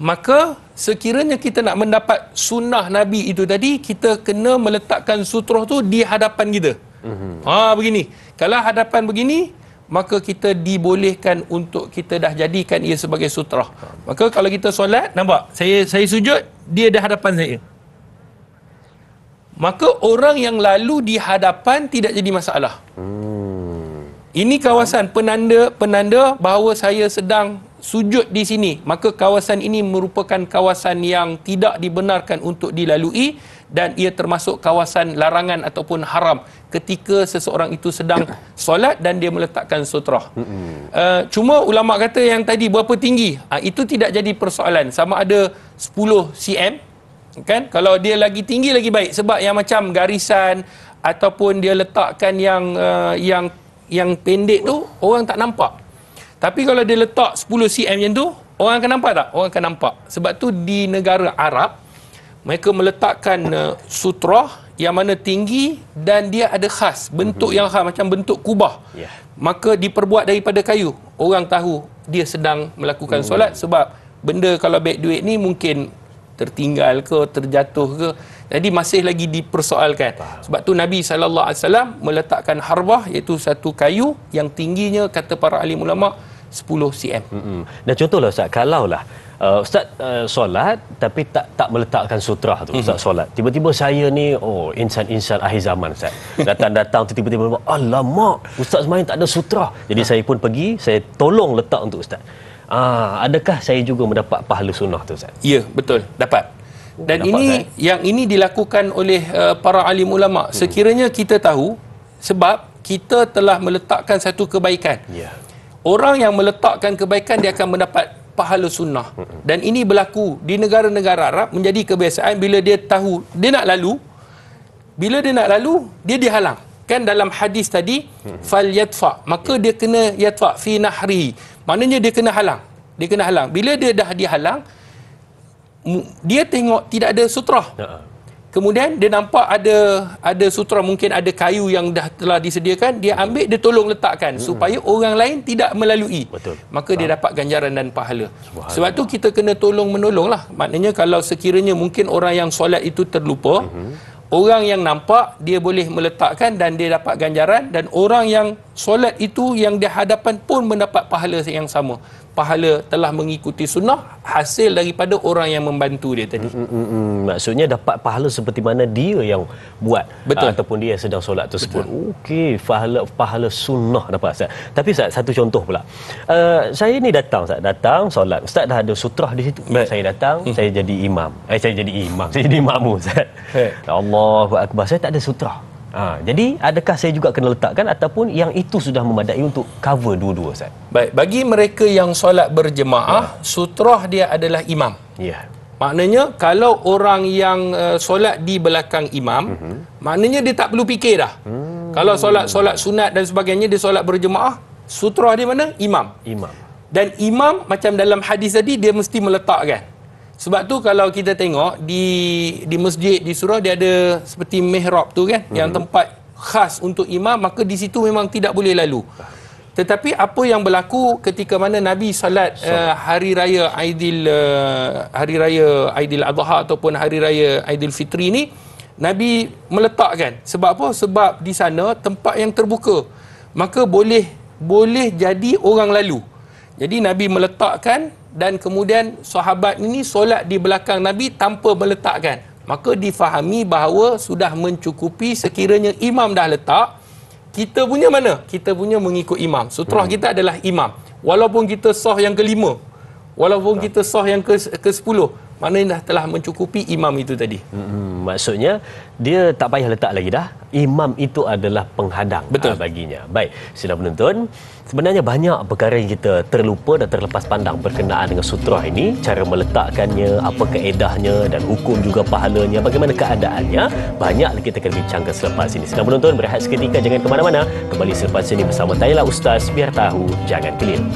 Maka sekiranya kita nak mendapat sunnah Nabi itu tadi, kita kena meletakkan sutrah tu di hadapan kita. Begini. Kalau hadapan begini, maka kita dibolehkan untuk kita dah jadikan ia sebagai sutrah. Maka kalau kita solat, nampak? Saya sujud, dia di hadapan saya. Maka orang yang lalu di hadapan tidak jadi masalah. Ini kawasan penanda bahawa saya sedang sujud di sini. Maka kawasan ini merupakan kawasan yang tidak dibenarkan untuk dilalui dan ia termasuk kawasan larangan ataupun haram ketika seseorang itu sedang solat dan dia meletakkan sutrah. Cuma ulama kata yang tadi berapa tinggi, itu tidak jadi persoalan. Sama ada 10 cm, kan? Kalau dia lagi tinggi lagi baik, sebab yang macam garisan ataupun dia letakkan yang pendek tu orang tak nampak. Tapi kalau dia letak 10 cm macam tu, orang akan nampak tak? Orang akan nampak. Sebab tu di negara Arab, mereka meletakkan sutrah yang mana tinggi dan dia ada khas. Bentuk yang khas, macam bentuk kubah. Maka diperbuat daripada kayu. Orang tahu dia sedang melakukan solat, sebab benda kalau beg duit ni mungkin tertinggal ke, terjatuh ke. Jadi masih lagi dipersoalkan. Sebab tu Nabi SAW meletakkan harbah, iaitu satu kayu yang tingginya, kata para alim ulama, 10 cm. Dan contohlah Ustaz, kalaulah Ustaz solat tapi tak meletakkan sutrah tu, Ustaz solat. Tiba-tiba saya ni, insan-insan akhir zaman Ustaz. Datang tu tiba-tiba, alamak, Ustaz semain tak ada sutrah. Jadi saya pun pergi, saya tolong letak untuk Ustaz. Adakah saya juga mendapat pahala sunnah tu Ustaz? Ya, betul, dapat. Dan ini dilakukan oleh para alim ulama. Sekiranya kita tahu, sebab kita telah meletakkan satu kebaikan. Orang yang meletakkan kebaikan, dia akan mendapat pahala sunnah. Dan ini berlaku di negara-negara Arab, menjadi kebiasaan bila dia tahu dia nak lalu, bila dia nak lalu, dia dihalang. Kan dalam hadis tadi, fal yadfa, maka dia kena yadfa fi nahri. Maknanya dia kena halang. Dia kena halang. Bila dia dah dihalang, dia tengok tidak ada sutrah. Kemudian dia nampak ada sutrah, mungkin ada kayu yang dah telah disediakan, dia ambil, dia tolong letakkan supaya orang lain tidak melalui. Maka dia dapat ganjaran dan pahala. Sebab tu kita kena tolong-menolong lah. Maknanya kalau sekiranya mungkin orang yang solat itu terlupa, orang yang nampak dia boleh meletakkan dan dia dapat ganjaran, dan orang yang solat itu yang di hadapan pun mendapat pahala yang sama. Pahala telah mengikuti sunnah, hasil daripada orang yang membantu dia tadi. Maksudnya dapat pahala seperti mana dia yang buat. Betul. Ataupun dia sedang solat tersebut. Okey, pahala sunnah dapat Ustaz. Tapi Ustaz, satu contoh pula. Saya ni datang Ustaz, datang solat. Ustaz dah ada sutrah di situ. Saya datang, saya jadi imam. Saya jadi makmum Ustaz. Allahu akbar. Saya tak ada sutrah. Jadi adakah saya juga kena letakkan ataupun yang itu sudah memadai untuk cover dua-dua Ustaz? Baik, bagi mereka yang solat berjemaah, sutrah dia adalah imam. Ya. Maknanya kalau orang yang solat di belakang imam, maknanya dia tak perlu fikir dah. Kalau solat sunat dan sebagainya, dia solat berjemaah, sutrah dia mana? Imam. Dan imam macam dalam hadis tadi, dia mesti meletakkan. Sebab tu kalau kita tengok di masjid, di surau, dia ada seperti mihrab tu kan, yang tempat khas untuk imam, maka di situ memang tidak boleh lalu. Tetapi apa yang berlaku ketika mana Nabi salat hari raya Aidil Adha ataupun hari raya Aidil Fitri ni, Nabi meletakkan. Sebab apa? Sebab di sana tempat yang terbuka, maka boleh jadi orang lalu. Jadi Nabi meletakkan, dan kemudian sahabat ini solat di belakang Nabi tanpa meletakkan. Maka difahami bahawa sudah mencukupi sekiranya imam dah letak, kita punya mana? Kita punya mengikut imam. Sutrah kita adalah imam. Walaupun kita sah yang kelima, walaupun kita sah yang ke-10, maknanya dah telah mencukupi imam itu tadi. Maksudnya dia tak payah letak lagi dah. Imam itu adalah penghadang baginya. Baik, sila penonton. Sebenarnya banyak perkara yang kita terlupa dan terlepas pandang berkenaan dengan sutrah ini, cara meletakkannya, apa kaedahnya dan hukum juga pahalanya, bagaimana keadaannya. Banyak kita akan bincangkan selepas ini. Sila penonton, berehat seketika, jangan ke mana-mana. Kembali selepas ini bersama Tanya Ustaz, biar tahu jangan keliru.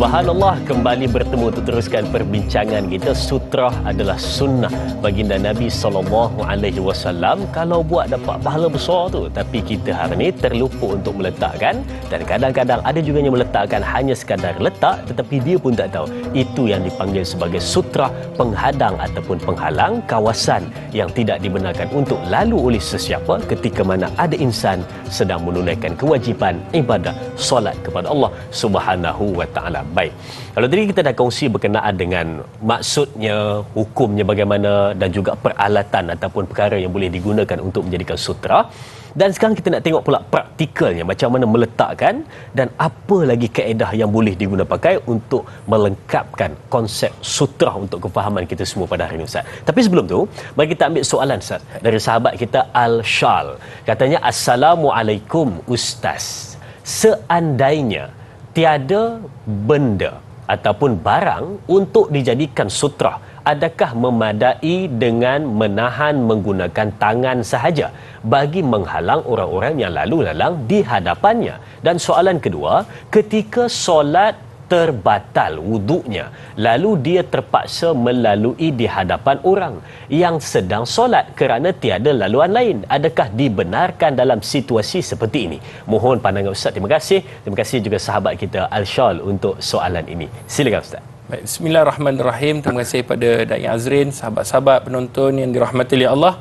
Subhanallah, kembali bertemu untuk teruskan perbincangan kita. Sutrah adalah sunnah baginda Nabi SAW. Kalau buat dapat pahala besar tu, tapi kita hari ni terlupa untuk meletakkan, dan kadang-kadang ada juga yang meletakkan hanya sekadar letak, tetapi dia pun tak tahu. Itu yang dipanggil sebagai sutrah, penghadang ataupun penghalang kawasan yang tidak dibenarkan untuk lalu oleh sesiapa ketika mana ada insan sedang menunaikan kewajipan ibadah solat kepada Allah Subhanahu wa taala. Baik, kalau tadi kita dah kongsi berkenaan dengan maksudnya, hukumnya bagaimana, dan juga peralatan ataupun perkara yang boleh digunakan untuk menjadikan sutra. Dan sekarang kita nak tengok pula praktikalnya, macam mana meletakkan dan apa lagi kaedah yang boleh diguna pakai untuk melengkapkan konsep sutra untuk kefahaman kita semua pada hari ini Ustaz. Tapi sebelum tu, mari kita ambil soalan Ustaz dari sahabat kita Al-Shal. Katanya, Assalamualaikum Ustaz. Seandainya tiada benda ataupun barang untuk dijadikan sutrah, adakah memadai dengan menahan menggunakan tangan sahaja bagi menghalang orang-orang yang lalu lalang di hadapannya? Dan soalan kedua, ketika solat terbatal wuduknya, lalu dia terpaksa melalui di hadapan orang yang sedang solat kerana tiada laluan lain, adakah dibenarkan dalam situasi seperti ini? Mohon pandangan Ustaz. Terima kasih. Terima kasih juga sahabat kita Al-Shal untuk soalan ini. Silakan Ustaz. Baik, bismillahirrahmanirrahim. Terima kasih pada Da'i Azrin, sahabat-sahabat penonton yang dirahmati oleh Allah.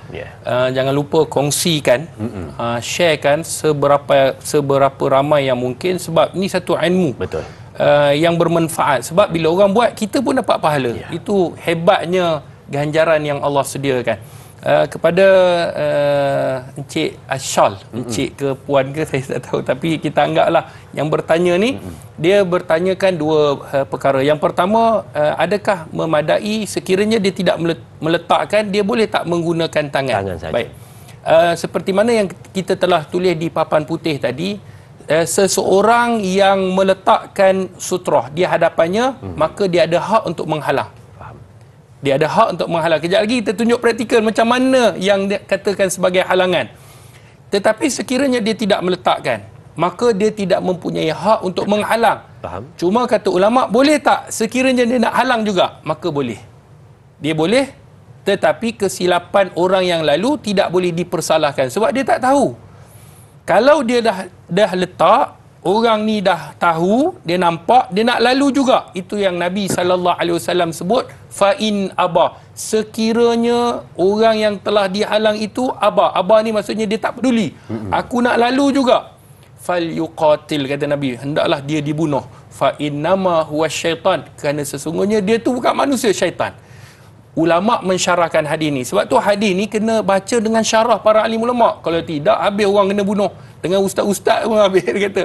Jangan lupa kongsikan, sharekan seberapa ramai yang mungkin, sebab ini satu ilmu. Betul. Yang bermanfaat, sebab bila orang buat, kita pun dapat pahala. Itu hebatnya ganjaran yang Allah sediakan. Kepada Encik Ashal, Encik ke Puan ke, saya tak tahu, tapi kita anggaplah yang bertanya ni, dia bertanyakan dua perkara. Yang pertama, adakah memadai sekiranya dia tidak meletakkan, dia boleh tak menggunakan tangan saja? Baik, seperti mana yang kita telah tulis di papan putih tadi, seseorang yang meletakkan sutrah di hadapannya, maka dia ada hak untuk menghalang. Dia ada hak untuk menghalang. Kejap lagi kita tunjuk praktikal macam mana yang dia katakan sebagai halangan. Tetapi sekiranya dia tidak meletakkan, maka dia tidak mempunyai hak untuk menghalang. Faham. Cuma kata ulama, boleh tak sekiranya dia nak halang juga? Maka boleh. Dia boleh, tetapi kesilapan orang yang lalu tidak boleh dipersalahkan sebab dia tak tahu. Kalau dia dah letak, orang ni dah tahu, dia nampak, dia nak lalu juga. Itu yang Nabi SAW sebut, fa in aba. Sekiranya orang yang telah dihalang itu aba. Aba ni maksudnya dia tak peduli. Aku nak lalu juga. Fal yuqatil, kata Nabi, hendaklah dia dibunuh. Fa innama huwa syaitan, kerana sesungguhnya dia tu bukan manusia, syaitan. Ulama mensyarahkan hadis ni. Sebab tu hadis ni kena baca dengan syarah para alim ulama. Kalau tidak, habis orang kena bunuh. Dengan ustaz-ustaz pun habis, dia kata.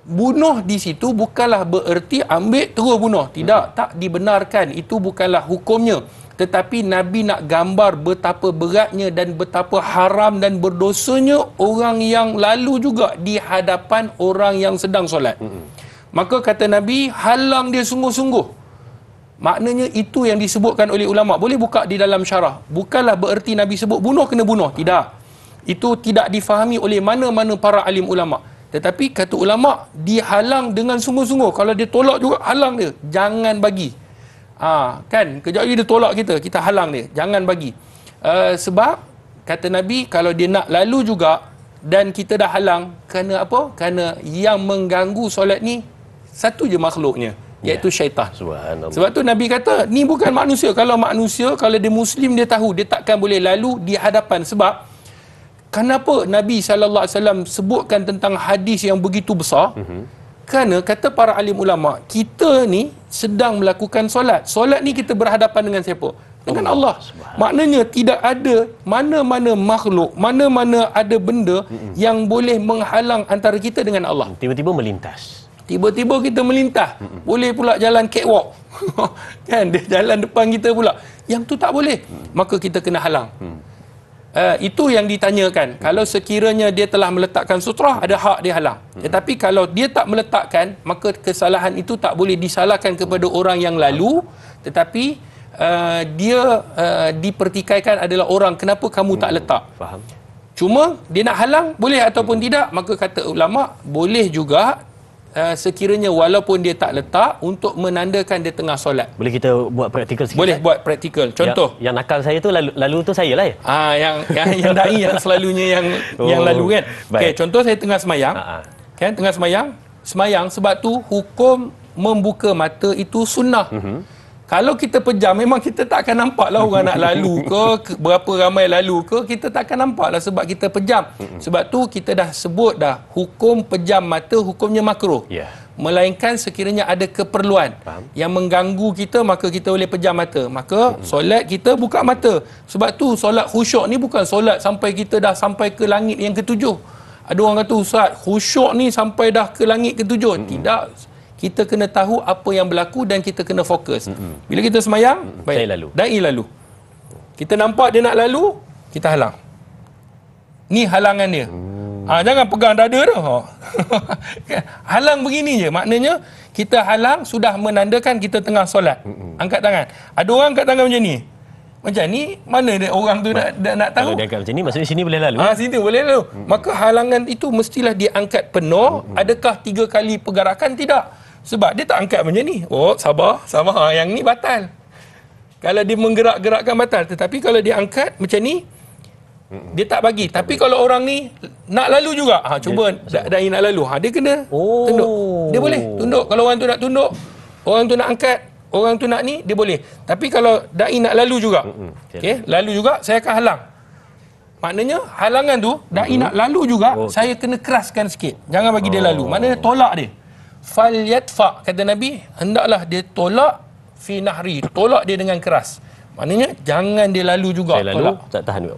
Bunuh di situ bukanlah bererti ambil terus bunuh. Tidak, tak dibenarkan. Itu bukanlah hukumnya. Tetapi Nabi nak gambar betapa beratnya dan betapa haram dan berdosanya orang yang lalu juga di hadapan orang yang sedang solat. Maka kata Nabi, halang dia sungguh-sungguh. Maknanya itu yang disebutkan oleh ulama. Boleh buka di dalam syarah. Bukanlah bererti Nabi sebut bunuh kena bunuh. Tidak. Itu tidak difahami oleh mana-mana para alim ulama. Tetapi kata ulama, dihalang dengan sungguh-sungguh. Kalau dia tolak juga, halang dia. Jangan bagi. Kan, kejap lagi dia tolak kita halang dia. Jangan bagi. Sebab, kata Nabi, kalau dia nak lalu juga, dan kita dah halang, kerana apa? Kerana yang mengganggu solat ni, satu je makhluknya. Iaitu syaitan. Sebab tu Nabi kata, ni bukan manusia. Kalau manusia, kalau dia Muslim, dia tahu, dia takkan boleh lalu di hadapan. Sebab, kenapa Nabi SAW sebutkan tentang hadis yang begitu besar? Kerana kata para alim ulama, kita ni sedang melakukan solat. Solat ni kita berhadapan dengan siapa? Dengan Allah. Maknanya tidak ada mana-mana makhluk, mana-mana ada benda yang boleh menghalang antara kita dengan Allah. Tiba-tiba melintas. Tiba-tiba kita melintas. Boleh pula jalan catwalk. Kan, dia jalan depan kita pula. Yang tu tak boleh. Maka kita kena halang. Itu yang ditanyakan. Kalau sekiranya dia telah meletakkan sutrah, ada hak dia halang. Tetapi kalau dia tak meletakkan, maka kesalahan itu tak boleh disalahkan kepada orang yang lalu, tetapi dia dipertikaikan adalah orang, kenapa kamu tak letak? Faham. Cuma dia nak halang, boleh ataupun tidak? Maka kata ulama, boleh juga sekiranya walaupun dia tak letak untuk menandakan dia tengah solat. Boleh kita buat praktikal sikit? Boleh buat praktikal. Contoh. Yang nakal saya tu lalu tu saya lah ya? Yang dai yang selalunya yang lalu kan. Okey, contoh saya tengah semayang. Kan, tengah semayang sebab tu hukum membuka mata itu sunnah. Kalau kita pejam, memang kita tak akan nampak lah orang nak lalu ke, berapa ramai lalu ke, kita tak akan nampak lah sebab kita pejam. Sebab tu kita dah sebut dah, hukum pejam mata hukumnya makruh. Melainkan sekiranya ada keperluan yang mengganggu kita, maka kita boleh pejam mata. Maka solat kita buka mata. Sebab tu solat khusyuk ni bukan solat sampai kita dah sampai ke langit yang ketujuh. Ada orang kata, Ustaz, khusyuk ni sampai dah ke langit ketujuh. Tidak. Kita kena tahu apa yang berlaku dan kita kena fokus. Bila kita semayang, baik, dai lalu. Kita nampak dia nak lalu, kita halang. Ni halangan dia. Jangan pegang dada tu. Halang begini je. Maknanya, kita halang sudah menandakan kita tengah solat. Angkat tangan. Ada orang angkat tangan macam ni. Macam ni, mana dia orang tu nak tahu? Kalau dia angkat macam ni, maksudnya sini boleh lalu. Sini boleh lalu. Maka halangan itu mestilah diangkat penuh. Adakah 3 kali pergerakan? Tidak. Sebab dia tak angkat macam ni. Sabar. Yang ni batal. Kalau dia menggerak-gerakkan batal. Tetapi kalau dia angkat macam ni, dia tak bagi. Tapi kalau orang ni nak lalu juga. Cuba dai nak lalu. Dia kena tunduk. Dia boleh tunduk. Kalau orang tu nak tunduk, orang tu nak angkat, orang tu nak ni, dia boleh. Tapi kalau dai nak lalu juga, lalu juga, saya akan halang. Maknanya halangan tu, dai nak lalu juga, saya kena keraskan sikit. Jangan bagi dia lalu. Maknanya tolak dia. Fal yadfa, kata Nabi, hendaklah dia tolak fi nahri, tolak dia dengan keras. Maknanya jangan dia lalu juga. Saya lalu tolak. tak tahan juga.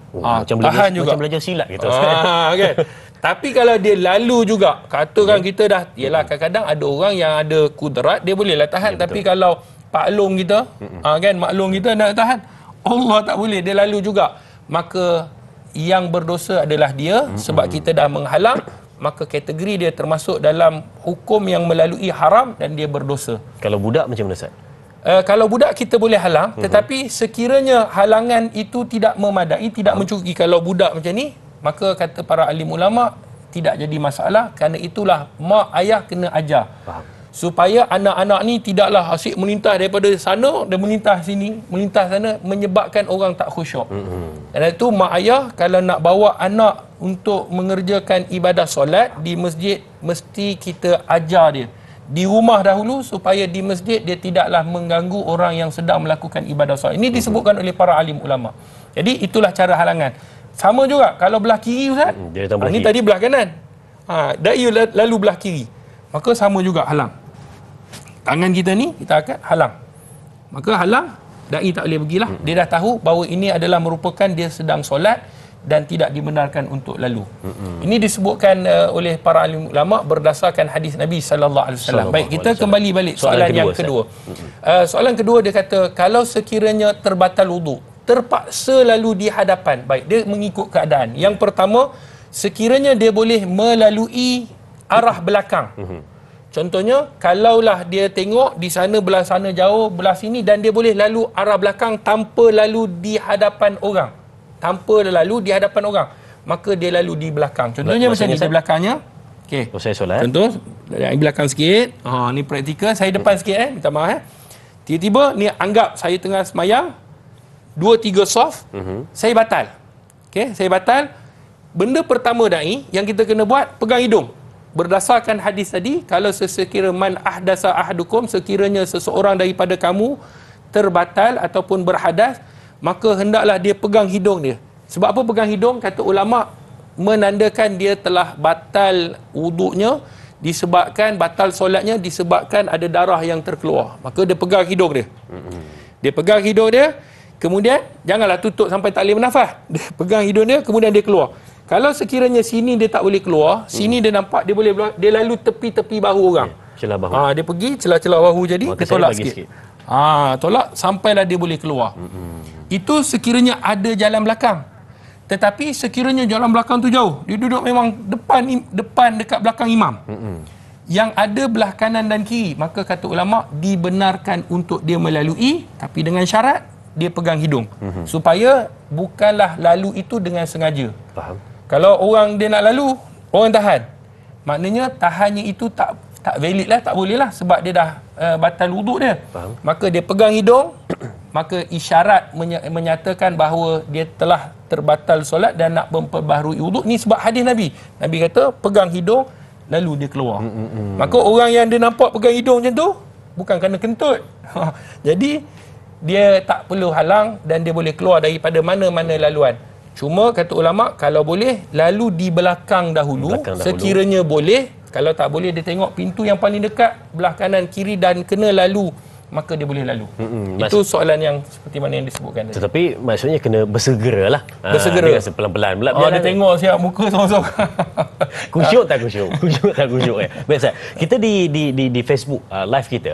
Macam belajar silat gitu. Okay. Tapi kalau dia lalu juga, katakan kita dah, yalah kadang-kadang ada orang yang ada kudrat, dia bolehlah tahan. Tapi kalau paklong kita, kan, maklong kita nak tahan, Allah tak boleh, dia lalu juga. Maka yang berdosa adalah dia, sebab kita dah menghalang. Maka kategori dia termasuk dalam hukum yang melalui haram dan dia berdosa. Kalau budak macam mana, Ustaz? Kalau budak kita boleh halang, tetapi sekiranya halangan itu tidak memadai, tidak mencukupi. Kalau budak macam ni, maka kata para alim ulama, tidak jadi masalah, kerana itulah mak ayah kena ajar. Supaya anak-anak ni tidaklah asyik melintas daripada sana dan melintas sini, melintas sana, menyebabkan orang tak khusyuk. Dan itu mak ayah kalau nak bawa anak untuk mengerjakan ibadah solat di masjid, mesti kita ajar dia di rumah dahulu, supaya di masjid dia tidaklah mengganggu orang yang sedang melakukan ibadah solat. Ini disebutkan oleh para alim ulama. Jadi itulah cara halangan. Sama juga kalau belah kiri, Ustaz. Ini tadi belah kanan. Dai lalu belah kiri. Maka sama juga halang. Tangan kita ni kita akan halang. Maka halang, dai tak boleh pergilah. Dia dah tahu bahawa ini adalah merupakan dia sedang solat dan tidak dibenarkan untuk lalu. Ini disebutkan oleh para alim ulama berdasarkan hadis Nabi sallallahu alaihi wasallam. Baik, kita kembali balik soalan yang kedua. Soalan kedua dia kata, kalau sekiranya terbatal wuduk, terpaksa lalu di hadapan. Baik, dia mengikut keadaan. Yang pertama, sekiranya dia boleh melalui arah belakang. Contohnya, kalaulah dia tengok di sana belah sana jauh, belah sini, dan dia boleh lalu arah belakang tanpa lalu di hadapan orang. Tanpa lalu di hadapan orang, maka dia lalu di belakang. Contohnya macam ni, di belakangnya. Okey. Saya solat. Contoh, di belakang sikit. Ni praktikal. Saya depan sikit minta maaf Tiba-tiba ni anggap saya tengah semayang, 2-3 soft, saya batal. Okey, saya batal. Benda pertama dai yang kita kena buat, pegang hidung. Berdasarkan hadis tadi, kalau sesekira man ahdasa ahadukum, sekiranya seseorang daripada kamu terbatal ataupun berhadas, maka hendaklah dia pegang hidung dia. Sebab apa pegang hidung? Kata ulama, menandakan dia telah batal wuduknya, disebabkan batal solatnya, disebabkan ada darah yang terkeluar. Maka dia pegang hidung dia. Dia pegang hidung dia, kemudian janganlah tutup sampai tak boleh bernafas. Dia pegang hidung dia, kemudian dia keluar. Kalau sekiranya sini dia tak boleh keluar, sini dia nampak dia boleh keluar, dia lalu tepi-tepi bahu orang. Celah bahu. Dia pergi celah-celah bahu, jadi dia tolak sikit. Tolak sampailah dia boleh keluar. Itu sekiranya ada jalan belakang. Tetapi sekiranya jalan belakang tu jauh, dia duduk memang depan dekat belakang imam. Yang ada belah kanan dan kiri, maka kata ulama dibenarkan untuk dia melalui, tapi dengan syarat dia pegang hidung. Supaya bukanlah lalu itu dengan sengaja. Faham. Kalau orang dia nak lalu, orang tahan. Maknanya tahannya itu tak valid lah, tak boleh lah, sebab dia dah batal wuduk dia. Faham. Maka dia pegang hidung, maka isyarat menyatakan bahawa dia telah terbatal solat dan nak memperbaharui wuduk. Ni sebab hadis Nabi. Nabi kata pegang hidung lalu dia keluar. Maka orang yang dia nampak pegang hidung macam tu, bukan kerana kentut. Jadi dia tak perlu halang dan dia boleh keluar daripada mana-mana laluan. Cuma kata ulama, kalau boleh lalu di belakang dahulu. Sekiranya boleh. Kalau tak boleh, dia tengok pintu yang paling dekat belah kanan kiri dan kena lalu, maka dia boleh lalu. Itu soalan yang seperti mana yang disebutkan tadi. Tetapi maksudnya kena bersegeralah. Bersegera. Dia pelan-pelan pula. Dia tengok siap muka sorang-sorang. Kusyuk tak kusyuk? Kusyuk tak kusyuk? Baik, Ustaz. Kita di Facebook live kita,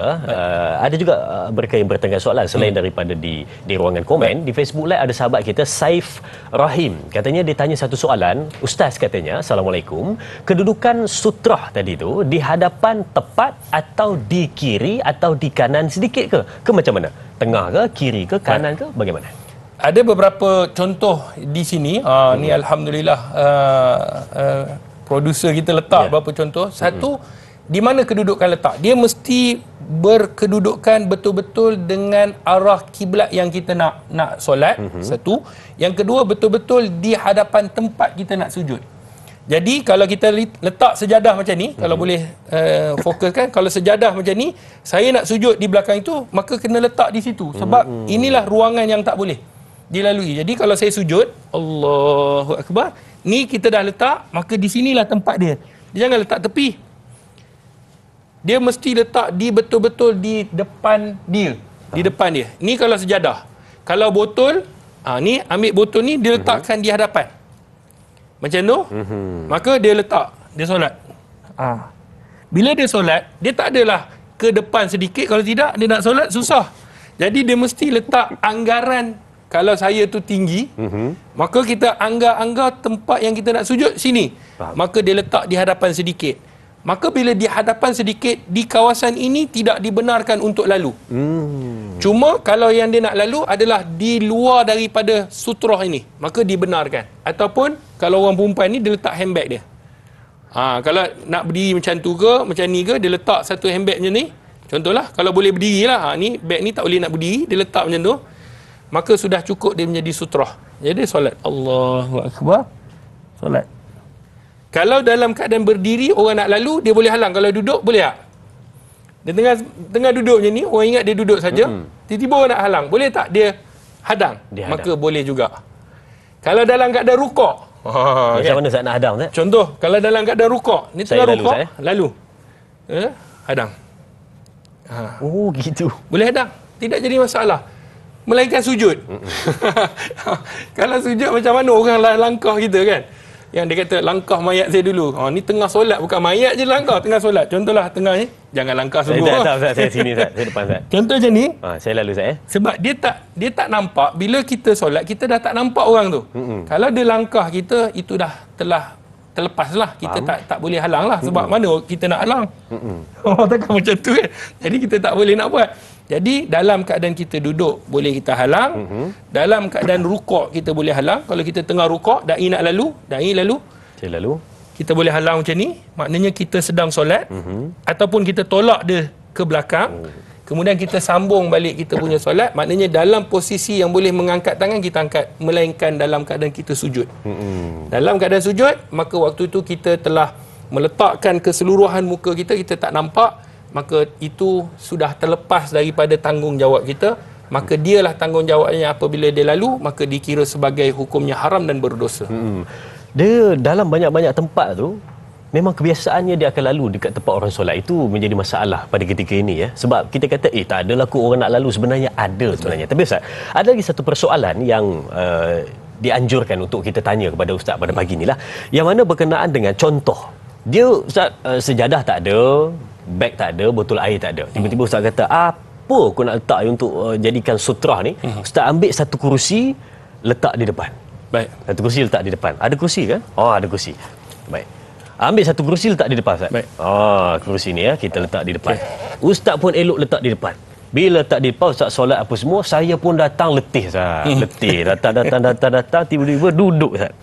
ada juga mereka yang bertengah soalan selain daripada di ruangan komen. Di Facebook live ada sahabat kita, Saif Rahim. Katanya dia tanya satu soalan. Ustaz katanya, Assalamualaikum, kedudukan sutrah tadi tu di hadapan tepat atau di kiri atau di kanan sedikit ke macam mana? Tengah ke, kiri ke, kanan ke, bagaimana? Ada beberapa contoh di sini. Ni alhamdulillah produser kita letak beberapa contoh. Satu, di mana kedudukan letak? Dia mesti berkedudukan betul-betul dengan arah kiblat yang kita nak solat. Satu. Yang kedua, betul-betul di hadapan tempat kita nak sujud. Jadi kalau kita letak sejadah macam ni, kalau boleh fokuskan, kalau sejadah macam ni, saya nak sujud di belakang itu, maka kena letak di situ. Sebab inilah ruangan yang tak boleh dilalui. Jadi kalau saya sujud, Allahu Akbar, ni kita dah letak, maka di sinilah tempat dia. Dia jangan letak tepi. Dia mesti letak di betul-betul di depan dia. Di depan dia. Ni kalau sejadah. Kalau botol, ni ambil botol ni, dia letakkan di hadapan. Macam tu, maka dia letak, dia solat. Bila dia solat, dia tak adalah ke depan sedikit, kalau tidak, dia nak solat susah. Jadi dia mesti letak anggaran. Kalau saya tu tinggi, maka kita anggar-anggar tempat yang kita nak sujud sini. Maka dia letak di hadapan sedikit. Maka bila di hadapan sedikit, di kawasan ini tidak dibenarkan untuk lalu. Cuma kalau yang dia nak lalu adalah di luar daripada sutrah ini, maka dibenarkan. Ataupun kalau orang perempuan ni, dia letak handbag dia. Kalau nak berdiri macam tu ke, macam ni ke, dia letak satu handbag macam ni. Contohlah, kalau boleh berdiri lah. Ni bag ni tak boleh nak berdiri, dia letak macam tu. Maka sudah cukup dia menjadi sutrah. Jadi solat. Allahu Akbar. Solat. Kalau dalam keadaan berdiri orang nak lalu, dia boleh halang. Kalau duduk, boleh tak? Dia tengah duduk macam ni, orang ingat dia duduk saja. Tiba-tiba orang nak halang. Boleh tak dia hadang? Maka boleh juga. Kalau dalam keadaan rukuk. Macam mana Ustaz nak hadang, Ustaz? Contoh, kalau dalam keadaan rukuk. Ni tengah rukuk, lalu. Hadang. Oh, gitu. Boleh hadang. Tidak jadi masalah. Melainkan sujud. Kalau sujud macam mana orang langkah kita kan? Yang dia kata langkah mayat saya dulu. Ni tengah solat, bukan mayat je langkah, tengah solat. Contohlah tengah ni, jangan langkah semua. Saya sini Ustaz, saya depan Ustaz. Contoh macam ni. Saya lalu Ustaz. Sebab dia tak nampak, bila kita solat, kita dah tak nampak orang tu. Kalau dia langkah kita, itu dah telah terlepas lah. Kita tak boleh halang lah. Sebab mana kita nak halang? Takkan macam tu kan? Jadi kita tak boleh nak buat. Jadi dalam keadaan kita duduk boleh kita halang. Dalam keadaan rukuk kita boleh halang. Kalau kita tengah rukuk, dai nak lalu, Saya lalu. Kita boleh halang macam ni. Maknanya kita sedang solat. Ataupun kita tolak dia ke belakang. Kemudian kita sambung balik kita punya solat. Maknanya dalam posisi yang boleh mengangkat tangan, kita angkat. Melainkan dalam keadaan kita sujud. Dalam keadaan sujud, maka waktu itu kita telah meletakkan keseluruhan muka kita, kita tak nampak. Maka itu sudah terlepas daripada tanggungjawab kita. Maka dialah tanggungjawabnya apabila dia lalu, maka dikira sebagai hukumnya haram dan berdosa. Dia dalam banyak-banyak tempat tu, memang kebiasaannya dia akan lalu dekat tempat orang solat. Itu menjadi masalah pada ketika ini ya. Sebab kita kata tak adalah orang nak lalu, sebenarnya ada sebenarnya. Tapi Ustaz, ada lagi satu persoalan yang dianjurkan untuk kita tanya kepada Ustaz pada pagi ni lah, yang mana berkenaan dengan contoh. Dia Ustaz, sejadah tak ada, beg tak ada, botol air tak ada. Tiba-tiba Ustaz kata, apa aku nak letak untuk jadikan sutra ni? Ustaz ambil satu kerusi, letak di depan. Baik. Satu kerusi letak di depan. Ada kerusi kan? Ada kerusi. Baik. Ambil satu kerusi letak di depan, Ustaz. Baik. Kerusi ni kita letak di depan. Ustaz pun elok letak di depan. Bila letak di depan, Ustaz solat apa semua, saya pun datang letih, Ustaz. Letih. Datang. Tiba-tiba duduk, Ustaz.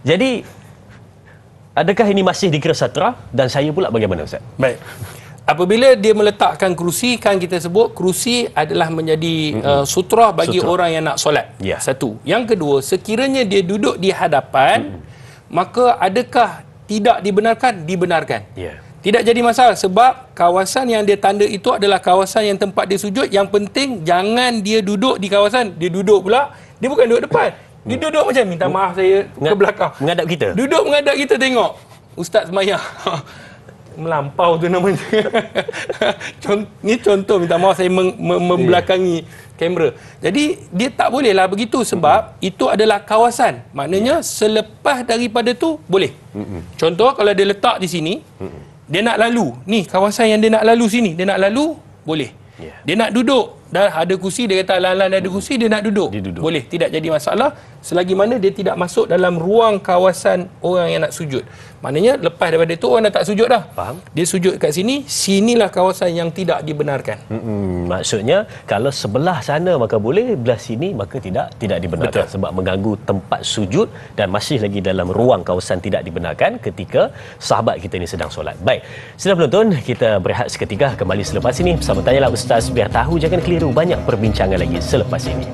Jadi, adakah ini masih dikira satra? Dan saya pula bagaimana, Ustaz? Baik. Apabila dia meletakkan kerusi, kan kita sebut kerusi adalah menjadi sutra bagi orang yang nak solat. Satu. Yang kedua, sekiranya dia duduk di hadapan, maka adakah tidak dibenarkan? Dibenarkan. Tidak jadi masalah sebab kawasan yang dia tanda itu adalah kawasan yang tempat dia sujud. Yang penting jangan dia duduk di kawasan. Dia duduk pula, dia bukan duduk depan. Dia duduk macam, minta maaf saya ke belakang. Menghadap kita? Duduk menghadap kita, tengok. Ustaz semayang. Melampau tu namanya. Ni contoh, minta maaf saya membelakangi kamera. Jadi dia tak bolehlah begitu sebab itu adalah kawasan. Maknanya selepas daripada tu boleh. Contoh kalau dia letak di sini, dia nak lalu. Ni kawasan yang dia nak lalu sini, dia nak lalu boleh. Dia nak duduk, dah ada kursi, dia kata lan-lan ada kursi, dia nak duduk. Boleh, tidak jadi masalah selagi mana dia tidak masuk dalam ruang kawasan orang yang nak sujud. Maknanya lepas daripada itu orang dah tak sujud dah. Faham? Dia sujud kat sini, sinilah kawasan yang tidak dibenarkan. Maksudnya kalau sebelah sana maka boleh, belah sini maka tidak dibenarkan. Betul. Sebab mengganggu tempat sujud dan masih lagi dalam ruang kawasan tidak dibenarkan ketika sahabat kita ini sedang solat. Baik, sila penonton, kita berehat seketika, kembali selepas ini bersama Tanyalah Ustaz, biar tahu jangan keliru, banyak perbincangan lagi selepas ini.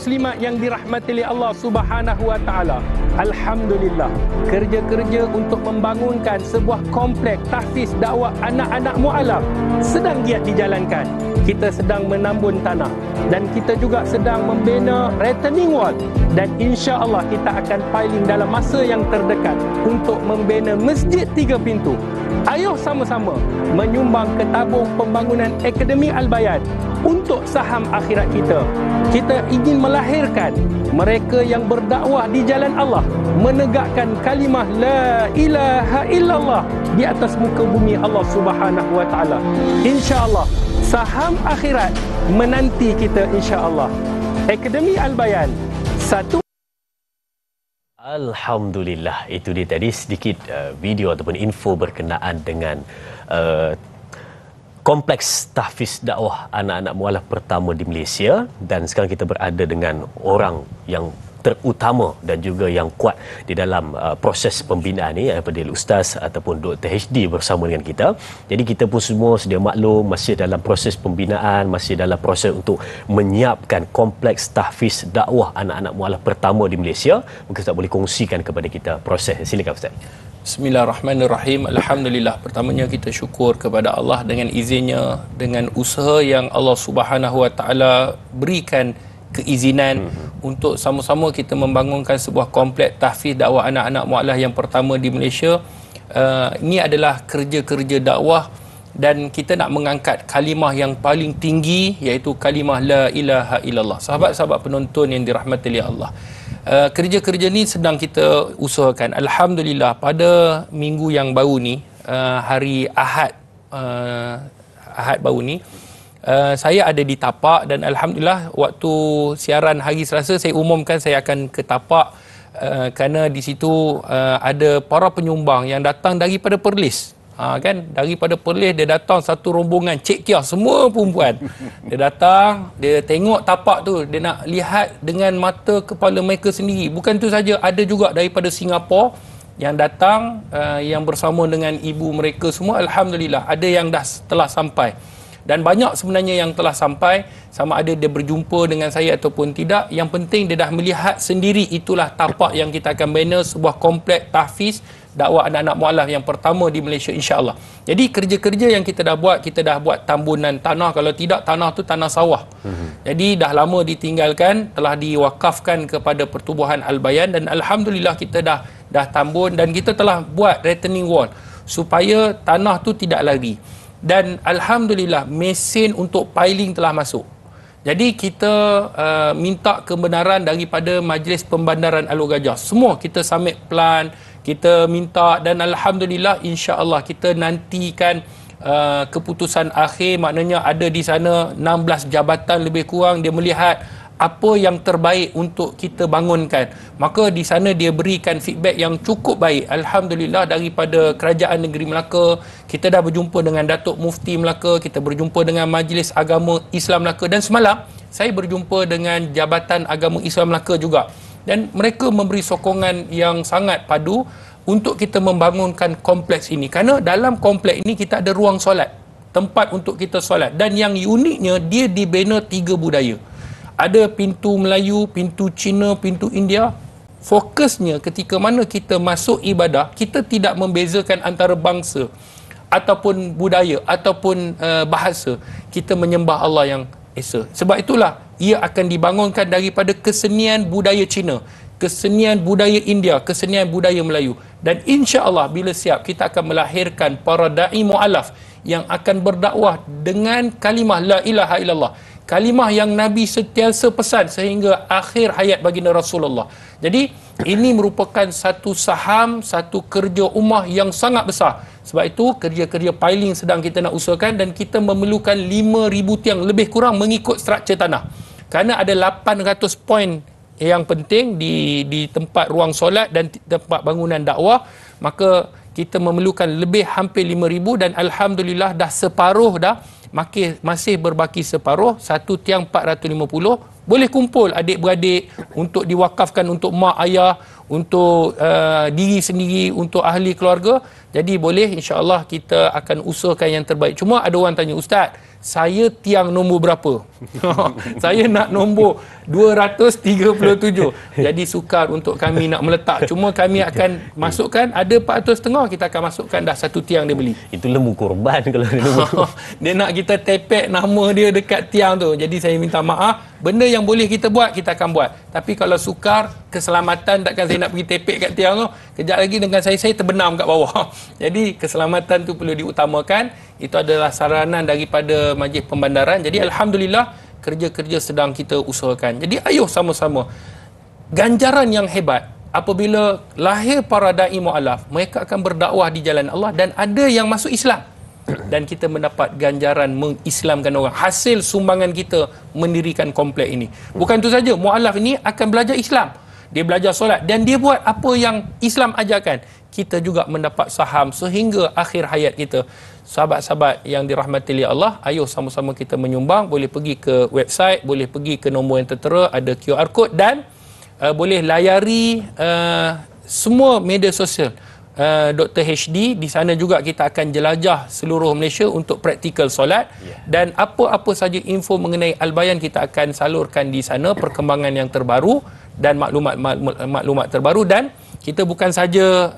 Muslimat yang dirahmati oleh Allah Subhanahu wa taala. Alhamdulillah, kerja-kerja untuk membangunkan sebuah kompleks tahfiz dakwah anak-anak mualaf sedang giat dijalankan. Kita sedang menambun tanah dan kita juga sedang membina retaining wall dan insya-Allah kita akan piling dalam masa yang terdekat untuk membina masjid 3 pintu. Ayuh sama-sama menyumbang ke tabung pembangunan Akademi Al-Bayan untuk saham akhirat kita. Kita ingin melahirkan mereka yang berdakwah di jalan Allah, menegakkan kalimah la ilaha illallah di atas muka bumi Allah Subhanahu wa taala. Insya-Allah saham akhirat menanti kita, insya-Allah. Akademi Al-Bayan satu. Alhamdulillah, itu dia tadi sedikit video ataupun info berkenaan dengan kompleks tahfiz dakwah anak-anak mualaf pertama di Malaysia, dan sekarang kita berada dengan orang yang terutama dan juga yang kuat di dalam proses pembinaan ni, daripada Ustaz ataupun Dr. HD bersama dengan kita. Jadi kita pun semua sedia maklum masih dalam proses pembinaan, masih dalam proses untuk menyiapkan kompleks tahfiz dakwah anak-anak mualaf pertama di Malaysia. Mungkin Ustaz boleh kongsikan kepada kita proses. Silakan Ustaz. Bismillahirrahmanirrahim. Alhamdulillah, pertamanya kita syukur kepada Allah dengan izinnya, dengan usaha yang Allah Subhanahu Wa Taala berikan keizinan untuk sama-sama kita membangunkan sebuah kompleks tahfiz dakwah anak-anak mualaf yang pertama di Malaysia. Ini adalah kerja-kerja dakwah dan kita nak mengangkat kalimah yang paling tinggi, iaitu kalimah la ilaha illallah. Sahabat-sahabat penonton yang dirahmati oleh Allah, kerja-kerja ni sedang kita usahakan. Alhamdulillah, pada minggu yang baru ni, hari Ahad baru ni, saya ada di Tapak dan Alhamdulillah waktu siaran hari Selasa saya umumkan saya akan ke Tapak kerana di situ ada para penyumbang yang datang daripada Perlis. Kan, daripada Perlis dia datang satu rombongan Cik Kia, semua perempuan. Dia datang, dia tengok Tapak tu, dia nak lihat dengan mata kepala mereka sendiri. Bukan tu saja, ada juga daripada Singapura yang datang, yang bersama dengan ibu mereka semua. Alhamdulillah, ada yang dah telah sampai. Dan banyak sebenarnya yang telah sampai, sama ada dia berjumpa dengan saya ataupun tidak. Yang penting dia dah melihat sendiri, itulah Tapak yang kita akan bina, sebuah kompleks tahfiz dakwah anak-anak mualaf yang pertama di Malaysia, insya-Allah. Jadi kerja-kerja yang kita dah buat, kita dah buat tambunan tanah, kalau tidak tanah tu tanah sawah. Jadi dah lama ditinggalkan, telah diwakafkan kepada Pertubuhan Al-Bayan dan alhamdulillah kita dah tambun dan kita telah buat retaining wall supaya tanah tu tidak lari. Dan alhamdulillah mesin untuk piling telah masuk. Jadi kita minta kebenaran daripada Majlis Pembandaran Alor Gajah. Semua kita submit plan, kita minta dan alhamdulillah insya-Allah kita nantikan keputusan akhir, maknanya ada di sana 16 jabatan lebih kurang, dia melihat apa yang terbaik untuk kita bangunkan. Maka di sana dia berikan feedback yang cukup baik. Alhamdulillah, daripada Kerajaan Negeri Melaka, kita dah berjumpa dengan Datuk Mufti Melaka, kita berjumpa dengan Majlis Agama Islam Melaka dan semalam saya berjumpa dengan Jabatan Agama Islam Melaka juga. Dan mereka memberi sokongan yang sangat padu untuk kita membangunkan kompleks ini. Kerana dalam kompleks ini kita ada ruang solat, tempat untuk kita solat. Dan yang uniknya, dia dibina 3 budaya. Ada pintu Melayu, pintu Cina, pintu India. Fokusnya ketika mana kita masuk ibadah, kita tidak membezakan antara bangsa ataupun budaya ataupun bahasa. Kita menyembah Allah yang Esa. Sebab itulah ia akan dibangunkan daripada kesenian budaya Cina, kesenian budaya India, kesenian budaya Melayu. Dan insya-Allah bila siap, kita akan melahirkan para da'i mu'alaf yang akan berdakwah dengan kalimah la ilaha illallah, kalimah yang Nabi sentiasa pesan sehingga akhir hayat baginda Rasulullah. Jadi ini merupakan satu saham, satu kerja ummah yang sangat besar. Sebab itu kerja-kerja piling sedang kita nak usahakan dan kita memerlukan 5,000 tiang lebih kurang mengikut struktur tanah. Kerana ada 800 poin yang penting di tempat ruang solat dan tempat bangunan dakwah, maka kita memerlukan lebih hampir 5,000 dan alhamdulillah dah separuh dah, masih berbaki separuh, satu tiang 450. Boleh kumpul adik-beradik untuk diwakafkan untuk mak ayah, untuk diri sendiri, untuk ahli keluarga. Jadi boleh, insya-Allah kita akan usahakan yang terbaik. Cuma ada orang tanya, Ustaz, saya tiang nombor berapa? Saya nak nombor 237. Jadi sukar untuk kami nak meletak. Cuma kami akan masukkan, ada 400.5 kita akan masukkan dah satu tiang dia beli. Itu lembu korban kalau dia nombor. Dia nak kita tepek nama dia dekat tiang tu. Jadi saya minta maaf, benda yang boleh kita buat, kita akan buat. Tapi kalau sukar, keselamatan, takkan saya nak pergi tepek kat tiang tu. Kejap lagi dengan saya terbenam kat bawah. Jadi keselamatan tu perlu diutamakan. Itu adalah saranan daripada Majlis Pembandaran. Jadi alhamdulillah kerja-kerja sedang kita usahakan. Jadi ayuh sama-sama. Ganjaran yang hebat apabila lahir para dai mualaf, mereka akan berdakwah di jalan Allah dan ada yang masuk Islam. Dan kita mendapat ganjaran mengislamkan orang. Hasil sumbangan kita mendirikan kompleks ini. Bukan itu saja, mualaf ini akan belajar Islam. Dia belajar solat dan dia buat apa yang Islam ajarkan. Kita juga mendapat saham sehingga akhir hayat kita. Sahabat-sahabat yang dirahmati oleh Allah, ayuh sama-sama kita menyumbang. Boleh pergi ke website, boleh pergi ke nombor yang tertera, ada QR code dan boleh layari semua media sosial Dr. HD. Di sana juga kita akan jelajah seluruh Malaysia untuk praktikal solat, dan apa-apa saja info mengenai Al-Bayan kita akan salurkan di sana, perkembangan yang terbaru dan maklumat terbaru. Dan kita bukan saja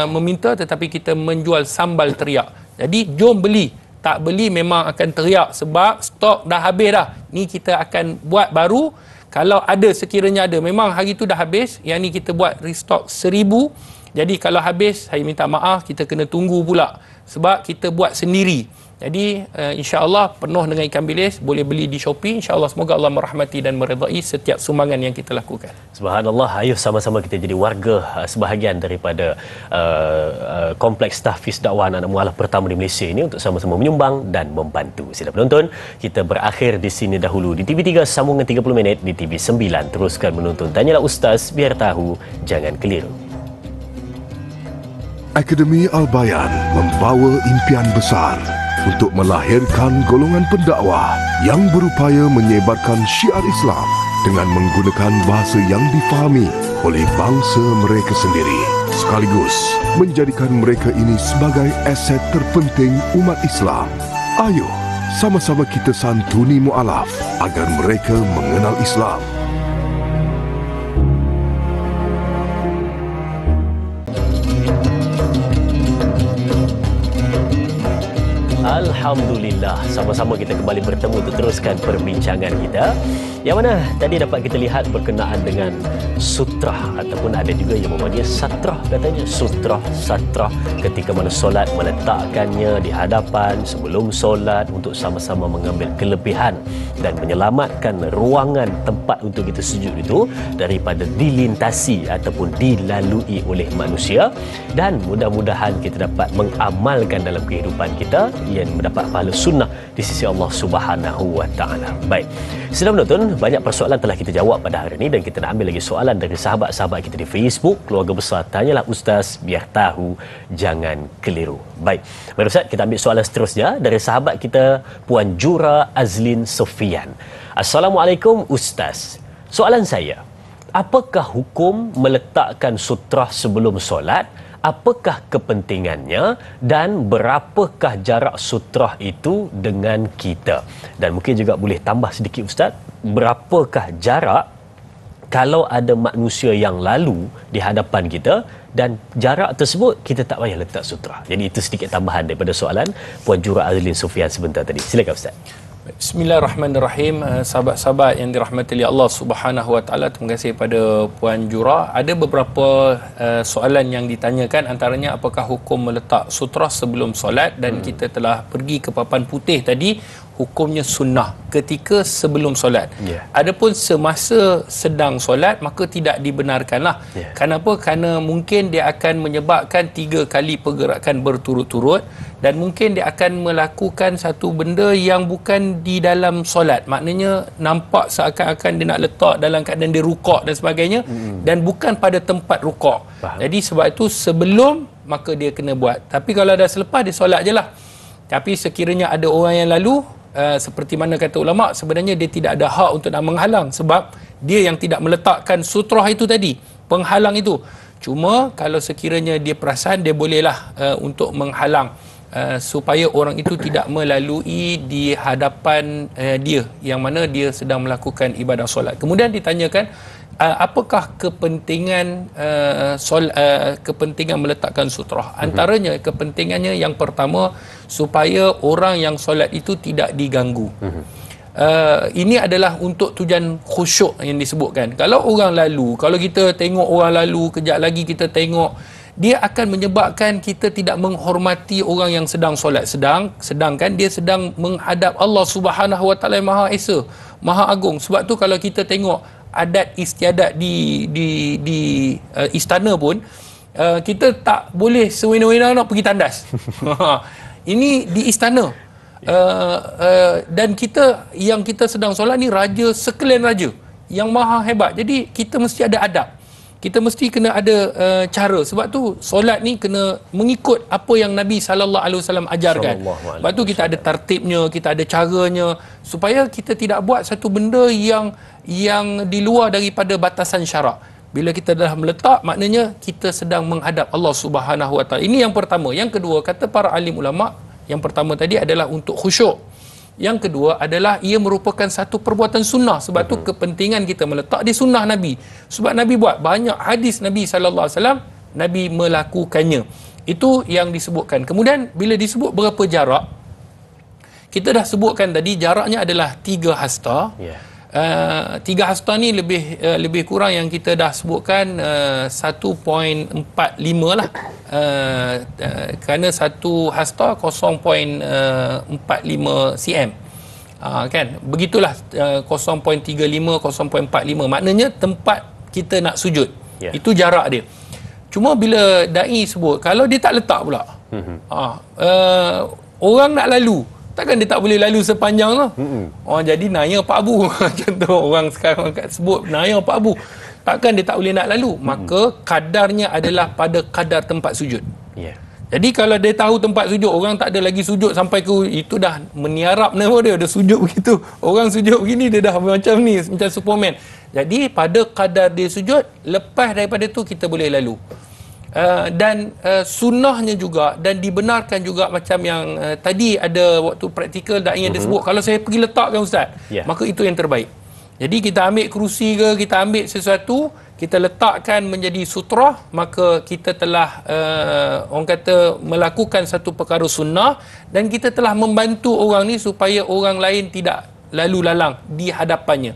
meminta, tetapi kita menjual sambal teriak. Jadi jom beli, tak beli memang akan teriak sebab stok dah habis dah. Ni kita akan buat baru. Kalau ada, sekiranya ada, memang hari tu dah habis, yang ni kita buat restock 1000. Jadi kalau habis, saya minta maaf, kita kena tunggu pula sebab kita buat sendiri. Jadi insya-Allah penuh dengan ikan bilis, boleh beli di Shopee. Insya-Allah, semoga Allah merahmati dan meredai setiap sumbangan yang kita lakukan. Subhanallah, ayo sama-sama kita jadi warga sebahagian daripada kompleks tahfiz dakwah anak mualaf pertama di Malaysia ini untuk sama-sama menyumbang dan membantu. Sila penonton, kita berakhir di sini dahulu di TV3 sambungan 30 minit, di TV9 teruskan menonton Tanyalah Ustaz, biar tahu jangan keliru. Akademi Al-Bayan membawa impian besar untuk melahirkan golongan pendakwah yang berupaya menyebarkan syiar Islam dengan menggunakan bahasa yang difahami oleh bangsa mereka sendiri, sekaligus menjadikan mereka ini sebagai aset terpenting umat Islam. Ayo, sama-sama kita santuni mualaf agar mereka mengenal Islam. Alhamdulillah, sama-sama kita kembali bertemu untuk teruskan perbincangan kita, yang mana tadi dapat kita lihat berkenaan dengan sutrah, ataupun ada juga yang memanggil satrah, katanya sutrah, satrah, ketika mana solat meletakkannya di hadapan sebelum solat untuk sama-sama mengambil kelebihan dan menyelamatkan ruangan tempat untuk kita sujud itu daripada dilintasi ataupun dilalui oleh manusia, dan mudah-mudahan kita dapat mengamalkan dalam kehidupan kita yang mendapat pahala sunnah di sisi Allah Subhanahu wa taala. Baik. Sedang menonton, banyak persoalan telah kita jawab pada hari ini, dan kita nak ambil lagi soalan dari sahabat-sahabat kita di Facebook, keluarga besar Tanyalah Ustaz, biar tahu jangan keliru. Baik. Baik Ustaz, kita ambil soalan seterusnya dari sahabat kita Puan Jura Azlin Sofian. Assalamualaikum Ustaz. Soalan saya, apakah hukum meletakkan sutrah sebelum solat? Apakah kepentingannya dan berapakah jarak sutrah itu dengan kita? Dan mungkin juga boleh tambah sedikit Ustaz, berapakah jarak kalau ada manusia yang lalu di hadapan kita dan jarak tersebut kita tak payah letak sutrah. Jadi itu sedikit tambahan daripada soalan Puan Jura Azlin Sufian sebentar tadi. Silakan Ustaz. Bismillahirrahmanirrahim. Sahabat-sahabat yang dirahmati oleh Allah Subhanahu wa taala, terima kasih kepada Puan Jura. Ada beberapa soalan yang ditanyakan, antaranya apakah hukum meletak sutrah sebelum solat, dan kita telah pergi ke papan putih tadi, hukumnya sunnah ketika sebelum solat. Adapun semasa sedang solat maka tidak dibenarkanlah. Kenapa? Kerana mungkin dia akan menyebabkan 3 kali pergerakan berturut-turut, dan mungkin dia akan melakukan satu benda yang bukan di dalam solat. Maknanya nampak seakan-akan dia nak letak dalam keadaan dia rukuk dan sebagainya, dan bukan pada tempat rukuk. Jadi sebab itu sebelum maka dia kena buat. Tapi kalau dah selepas, dia solat je lah. Tapi sekiranya ada orang yang lalu, seperti mana kata ulama, sebenarnya dia tidak ada hak untuk nak menghalang, sebab dia yang tidak meletakkan sutrah itu tadi, penghalang itu. Cuma kalau sekiranya dia perasan, dia bolehlah untuk menghalang supaya orang itu tidak melalui di hadapan dia, yang mana dia sedang melakukan ibadah solat. Kemudian ditanyakan, apakah kepentingan kepentingan meletakkan sutrah? Antaranya kepentingannya yang pertama, supaya orang yang solat itu tidak diganggu. Ini adalah untuk tujuan khusyuk yang disebutkan. Kalau orang lalu, kalau kita tengok orang lalu, kejap lagi kita tengok, dia akan menyebabkan kita tidak menghormati orang yang sedang solat. Sedangkan dia sedang menghadap Allah Subhanahu wa taala yang Maha Esa, Maha Agung. Sebab tu kalau kita tengok adat istiadat di istana pun, kita tak boleh sewena-wena nak pergi tandas. Ini di istana. Dan yang kita sedang solat ni raja, sekalian raja yang maha hebat. Jadi kita mesti ada adab. kita mesti kena ada cara. Sebab tu solat ni kena mengikut apa yang Nabi SAW ajarkan. Sebab tu kita ada tertibnya, kita ada caranya, supaya kita tidak buat satu benda yang di luar daripada batasan syarak. Bila kita dah meletak, maknanya kita sedang menghadap Allah Subhanahu Wa Taala. Ini yang pertama. Yang kedua, kata para alim ulama, yang pertama tadi adalah untuk khusyuk. Yang kedua adalah ia merupakan satu perbuatan sunnah. Sebab tu kepentingan kita meletak di sunnah Nabi. Sebab Nabi buat banyak hadis Nabi SAW, Nabi melakukannya. Itu yang disebutkan. Kemudian bila disebut berapa jarak, kita dah sebutkan tadi jaraknya adalah 3 hasta. 3 hasta ni lebih kurang yang kita dah sebutkan 1.45 lah. Kerana satu hasta 0.45 cm. Kan? Begitulah 0.35, 0.45. Maknanya tempat kita nak sujud. Itu jarak dia. Cuma bila da'i sebut, kalau dia tak letak pula, orang nak lalu, takkan dia tak boleh lalu sepanjang tu. Jadi naya Pak Abu. Contoh orang sekarang sebut naya Pak Abu. Takkan dia tak boleh nak lalu. Maka kadarnya adalah pada kadar tempat sujud. Jadi kalau dia tahu tempat sujud, orang tak ada lagi sujud sampai ke itu, dah meniarap nama dia, dah sujud begitu. Orang sujud begini, dia dah macam ni, macam Superman. Jadi pada kadar dia sujud, lepas daripada tu kita boleh lalu. Dan sunnahnya juga, dan dibenarkan juga macam yang tadi ada waktu praktikal da'i ada sebut, kalau saya pergi letakkan Ustaz, maka itu yang terbaik. Jadi kita ambil kerusi ke, kita ambil sesuatu, kita letakkan menjadi sutrah, maka kita telah orang kata melakukan satu perkara sunnah, dan kita telah membantu orang ni supaya orang lain tidak lalu lalang di hadapannya.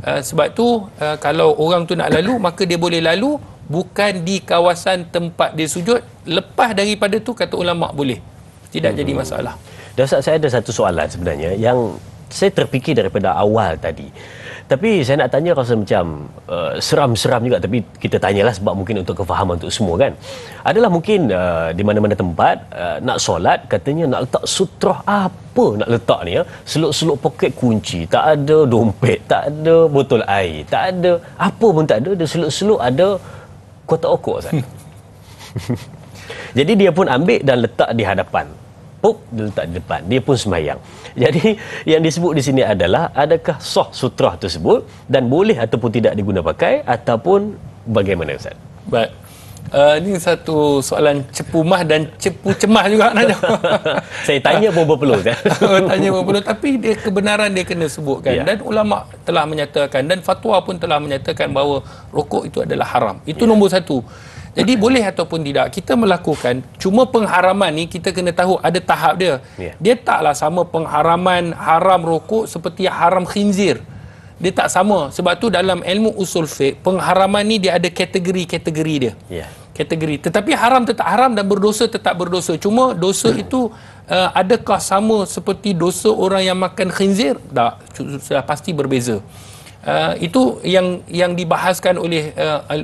Sebab tu kalau orang tu nak lalu, maka dia boleh lalu bukan di kawasan tempat dia sujud. Lepas daripada tu kata ulama boleh, tidak jadi masalah. Dan Ustaz, saya ada satu soalan sebenarnya yang saya terfikir daripada awal tadi, tapi saya nak tanya rasa macam seram-seram juga, tapi kita tanyalah sebab mungkin untuk kefahaman untuk semua kan. Adalah mungkin di mana-mana tempat nak solat, katanya nak letak sutrah, apa nak letak ni ya? Seluk-seluk poket kunci, tak ada dompet, tak ada botol air, tak ada apa pun, tak ada. Dia seluk-seluk ada kotak okok Ustaz. Jadi dia pun ambil dan letak di hadapan. Pop, dia letak di depan. Dia pun sembahyang. Jadi yang disebut di sini adalah, adakah sah sutrah tersebut dan boleh ataupun tidak diguna pakai, ataupun bagaimana Ustaz? Baik. Ini satu soalan cepu mah dan cepu cemah juga nak jawab. Saya tanya pun berpeluh Ustaz. Tanya pun perlu, tapi dia kebenaran dia kena sebutkan. Dan ulama telah menyatakan, dan fatwa pun telah menyatakan bahawa rokok itu adalah haram. Itu nombor satu. Jadi boleh ataupun tidak kita melakukan. Cuma pengharaman ni kita kena tahu ada tahap dia. Dia taklah sama pengharaman haram rokok seperti haram khinzir. Dia tak sama. Sebab tu dalam ilmu usul fiqh, pengharaman ni dia ada kategori-kategori dia. Kategori. Tetapi haram tetap haram dan berdosa tetap berdosa. Cuma dosa itu adakah sama seperti dosa orang yang makan khinzir? Tak. Sudah pasti berbeza. Itu yang dibahaskan oleh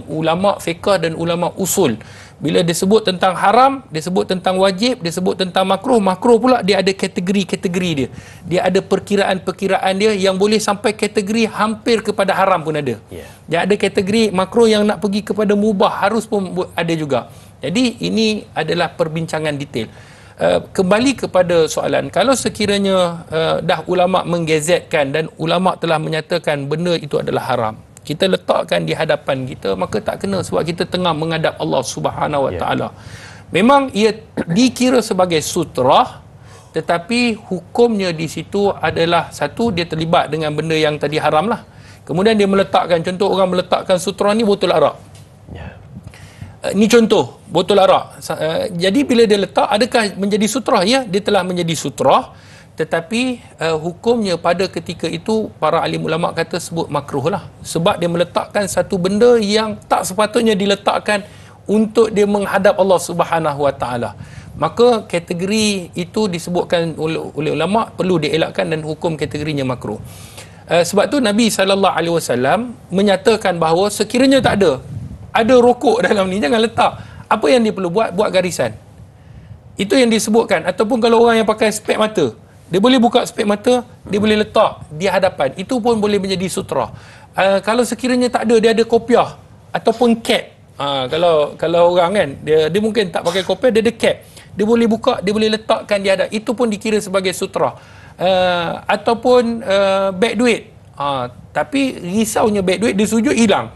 ulama fiqh dan ulama usul. Bila disebut tentang haram, disebut tentang wajib, disebut tentang makruh, makruh pula dia ada kategori-kategori dia. Dia ada perkiraan-perkiraan dia yang boleh sampai kategori hampir kepada haram pun ada. Dia ada kategori makruh yang nak pergi kepada mubah, harus pun ada juga. Jadi ini adalah perbincangan detail. Kembali kepada soalan, kalau sekiranya dah ulama menggazetkan dan ulama telah menyatakan benda itu adalah haram, kita letakkan di hadapan kita, maka tak kena, sebab kita tengah menghadap Allah Subhanahu Wa Taala. Memang ia dikira sebagai sutrah, tetapi hukumnya di situ adalah satu, dia terlibat dengan benda yang tadi haram lah. Kemudian dia meletakkan, contoh orang meletakkan sutrah ni botol arak. Ini contoh botol arak. Jadi bila dia letak, adakah menjadi sutrah? Ya, dia telah menjadi sutrah, tetapi hukumnya pada ketika itu para alim ulama kata sebut makruh lah, sebab dia meletakkan satu benda yang tak sepatutnya diletakkan untuk dia menghadap Allah Subhanahu Wa Taala. Maka kategori itu disebutkan oleh ulama perlu dielakkan dan hukum kategorinya makruh. Sebab tu Nabi SAW menyatakan bahawa sekiranya tak ada rokok dalam ni, jangan letak. Apa yang dia perlu buat? Buat garisan. Itu yang disebutkan. Ataupun kalau orang yang pakai spek mata, dia boleh buka spek mata, dia boleh letak di hadapan. Itu pun boleh menjadi sutrah. Kalau sekiranya tak ada, dia ada kopiah. ataupun cap. Kalau orang kan dia mungkin tak pakai koper, dia ada cap. Dia boleh buka, dia boleh letakkan di hadapan. Itu pun dikira sebagai sutra. Ataupun beg duit. Tapi risaunya beg duit, dia sujud hilang.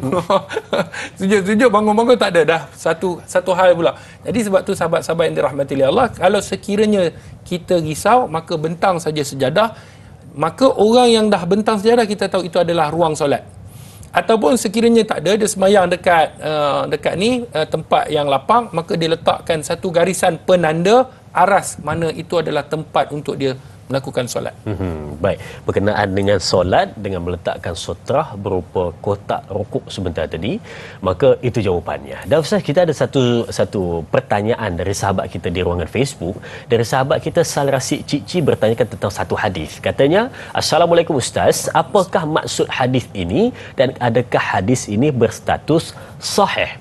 Sujud bangun-bangun tak ada dah. Satu hal pula. Jadi sebab tu sahabat-sahabat yang dirahmati oleh Allah, kalau sekiranya kita risau, maka bentang saja sejadah. Maka orang yang dah bentang sejadah, kita tahu itu adalah ruang solat. Ataupun sekiranya tak ada, dia semayang dekat ni tempat yang lapang, maka dia letakkan satu garisan penanda aras mana itu adalah tempat untuk dia melakukan solat. Baik, berkenaan dengan solat dengan meletakkan sutrah berupa kotak rukuk sebentar tadi, maka itu jawapannya. Dan Ustaz, kita ada satu pertanyaan dari sahabat kita di ruangan Facebook. Dari sahabat kita Salrasi Cici bertanyakan tentang satu hadis. Katanya, Assalamualaikum Ustaz, apakah maksud hadis ini dan adakah hadis ini berstatus sahih?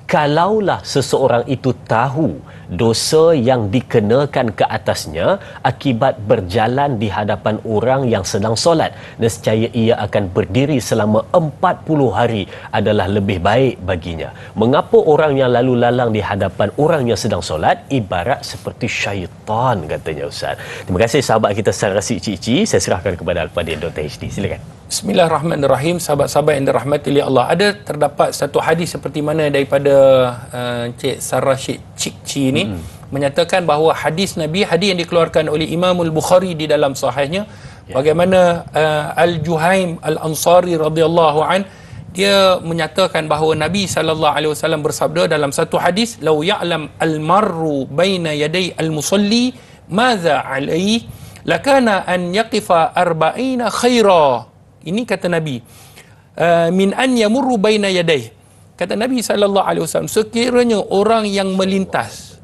Kalaulah seseorang itu tahu dosa yang dikenakan ke atasnya akibat berjalan di hadapan orang yang sedang solat, nescaya ia akan berdiri selama 40 hari adalah lebih baik baginya. Mengapa orang yang lalu lalang di hadapan orang yang sedang solat ibarat seperti syaitan, katanya Ustaz. Terima kasih sahabat kita Salrasi Cici. Saya serahkan kepada Al-Fadhil Dr. HD. Silakan. Bismillahirrahmanirrahim. Sahabat-sahabat yang dirahmati oleh Allah, ada terdapat satu hadis seperti mana daripada Cik Salrasi Cici ni menyatakan bahawa hadis yang dikeluarkan oleh Imam Al-Bukhari di dalam sahihnya, bagaimana Al-Juhaim Al-Ansari radhiyallahu an, dia menyatakan bahawa Nabi sallallahu alaihi wasallam bersabda dalam satu hadis, "Lau ya'lam al-marru baina yaday al-musalli madza alaihi lakana an yaqifa arba'ina khaira." Ini kata Nabi, min an yamurru baina yaday. Kata Nabi sallallahu alaihi wasallam, sekiranya orang yang melintas,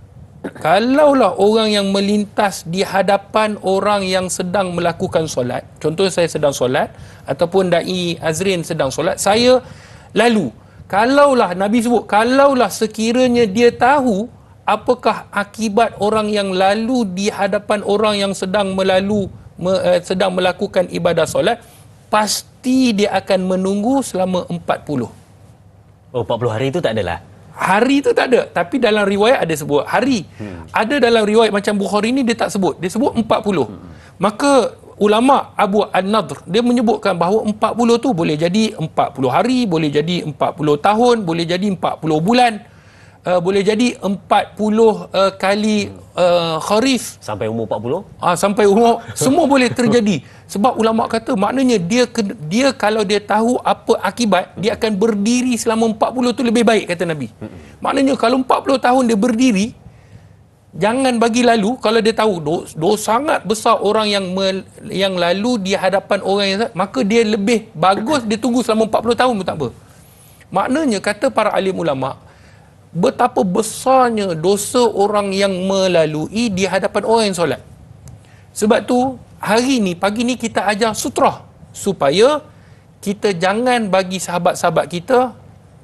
kalaulah orang yang melintas di hadapan orang yang sedang melakukan solat, contoh saya sedang solat ataupun Dai Azrin sedang solat, saya lalu, kalaulah Nabi sebut, kalaulah sekiranya dia tahu apakah akibat orang yang lalu di hadapan orang yang sedang melakukan ibadah solat, pasti dia akan menunggu selama 40. Oh, 40 hari itu tak adalah? Hari itu tak ada, tapi dalam riwayat ada sebut hari. Ada dalam riwayat macam Bukhari ni dia tak sebut, dia sebut 40. Maka ulama Abu An-Nadhr dia menyebutkan bahawa 40 tu boleh jadi 40 hari, boleh jadi 40 tahun, boleh jadi 40 bulan, boleh jadi 40 kali kharif Sampai umur 40? Sampai umur, semua boleh terjadi. Sebab ulama kata maknanya dia kalau dia tahu apa akibat, dia akan berdiri selama 40 tu lebih baik, kata Nabi. Maknanya kalau 40 tahun dia berdiri, jangan bagi lalu. Kalau dia tahu dosa sangat besar orang yang lalu di hadapan orang yang, maka dia lebih bagus dia tunggu selama 40 tahun pun tak apa. Maknanya kata para alim ulama, betapa besarnya dosa orang yang melalui di hadapan orang yang solat. Sebab tu hari ni, pagi ni kita ajar sutrah supaya kita jangan bagi sahabat-sahabat kita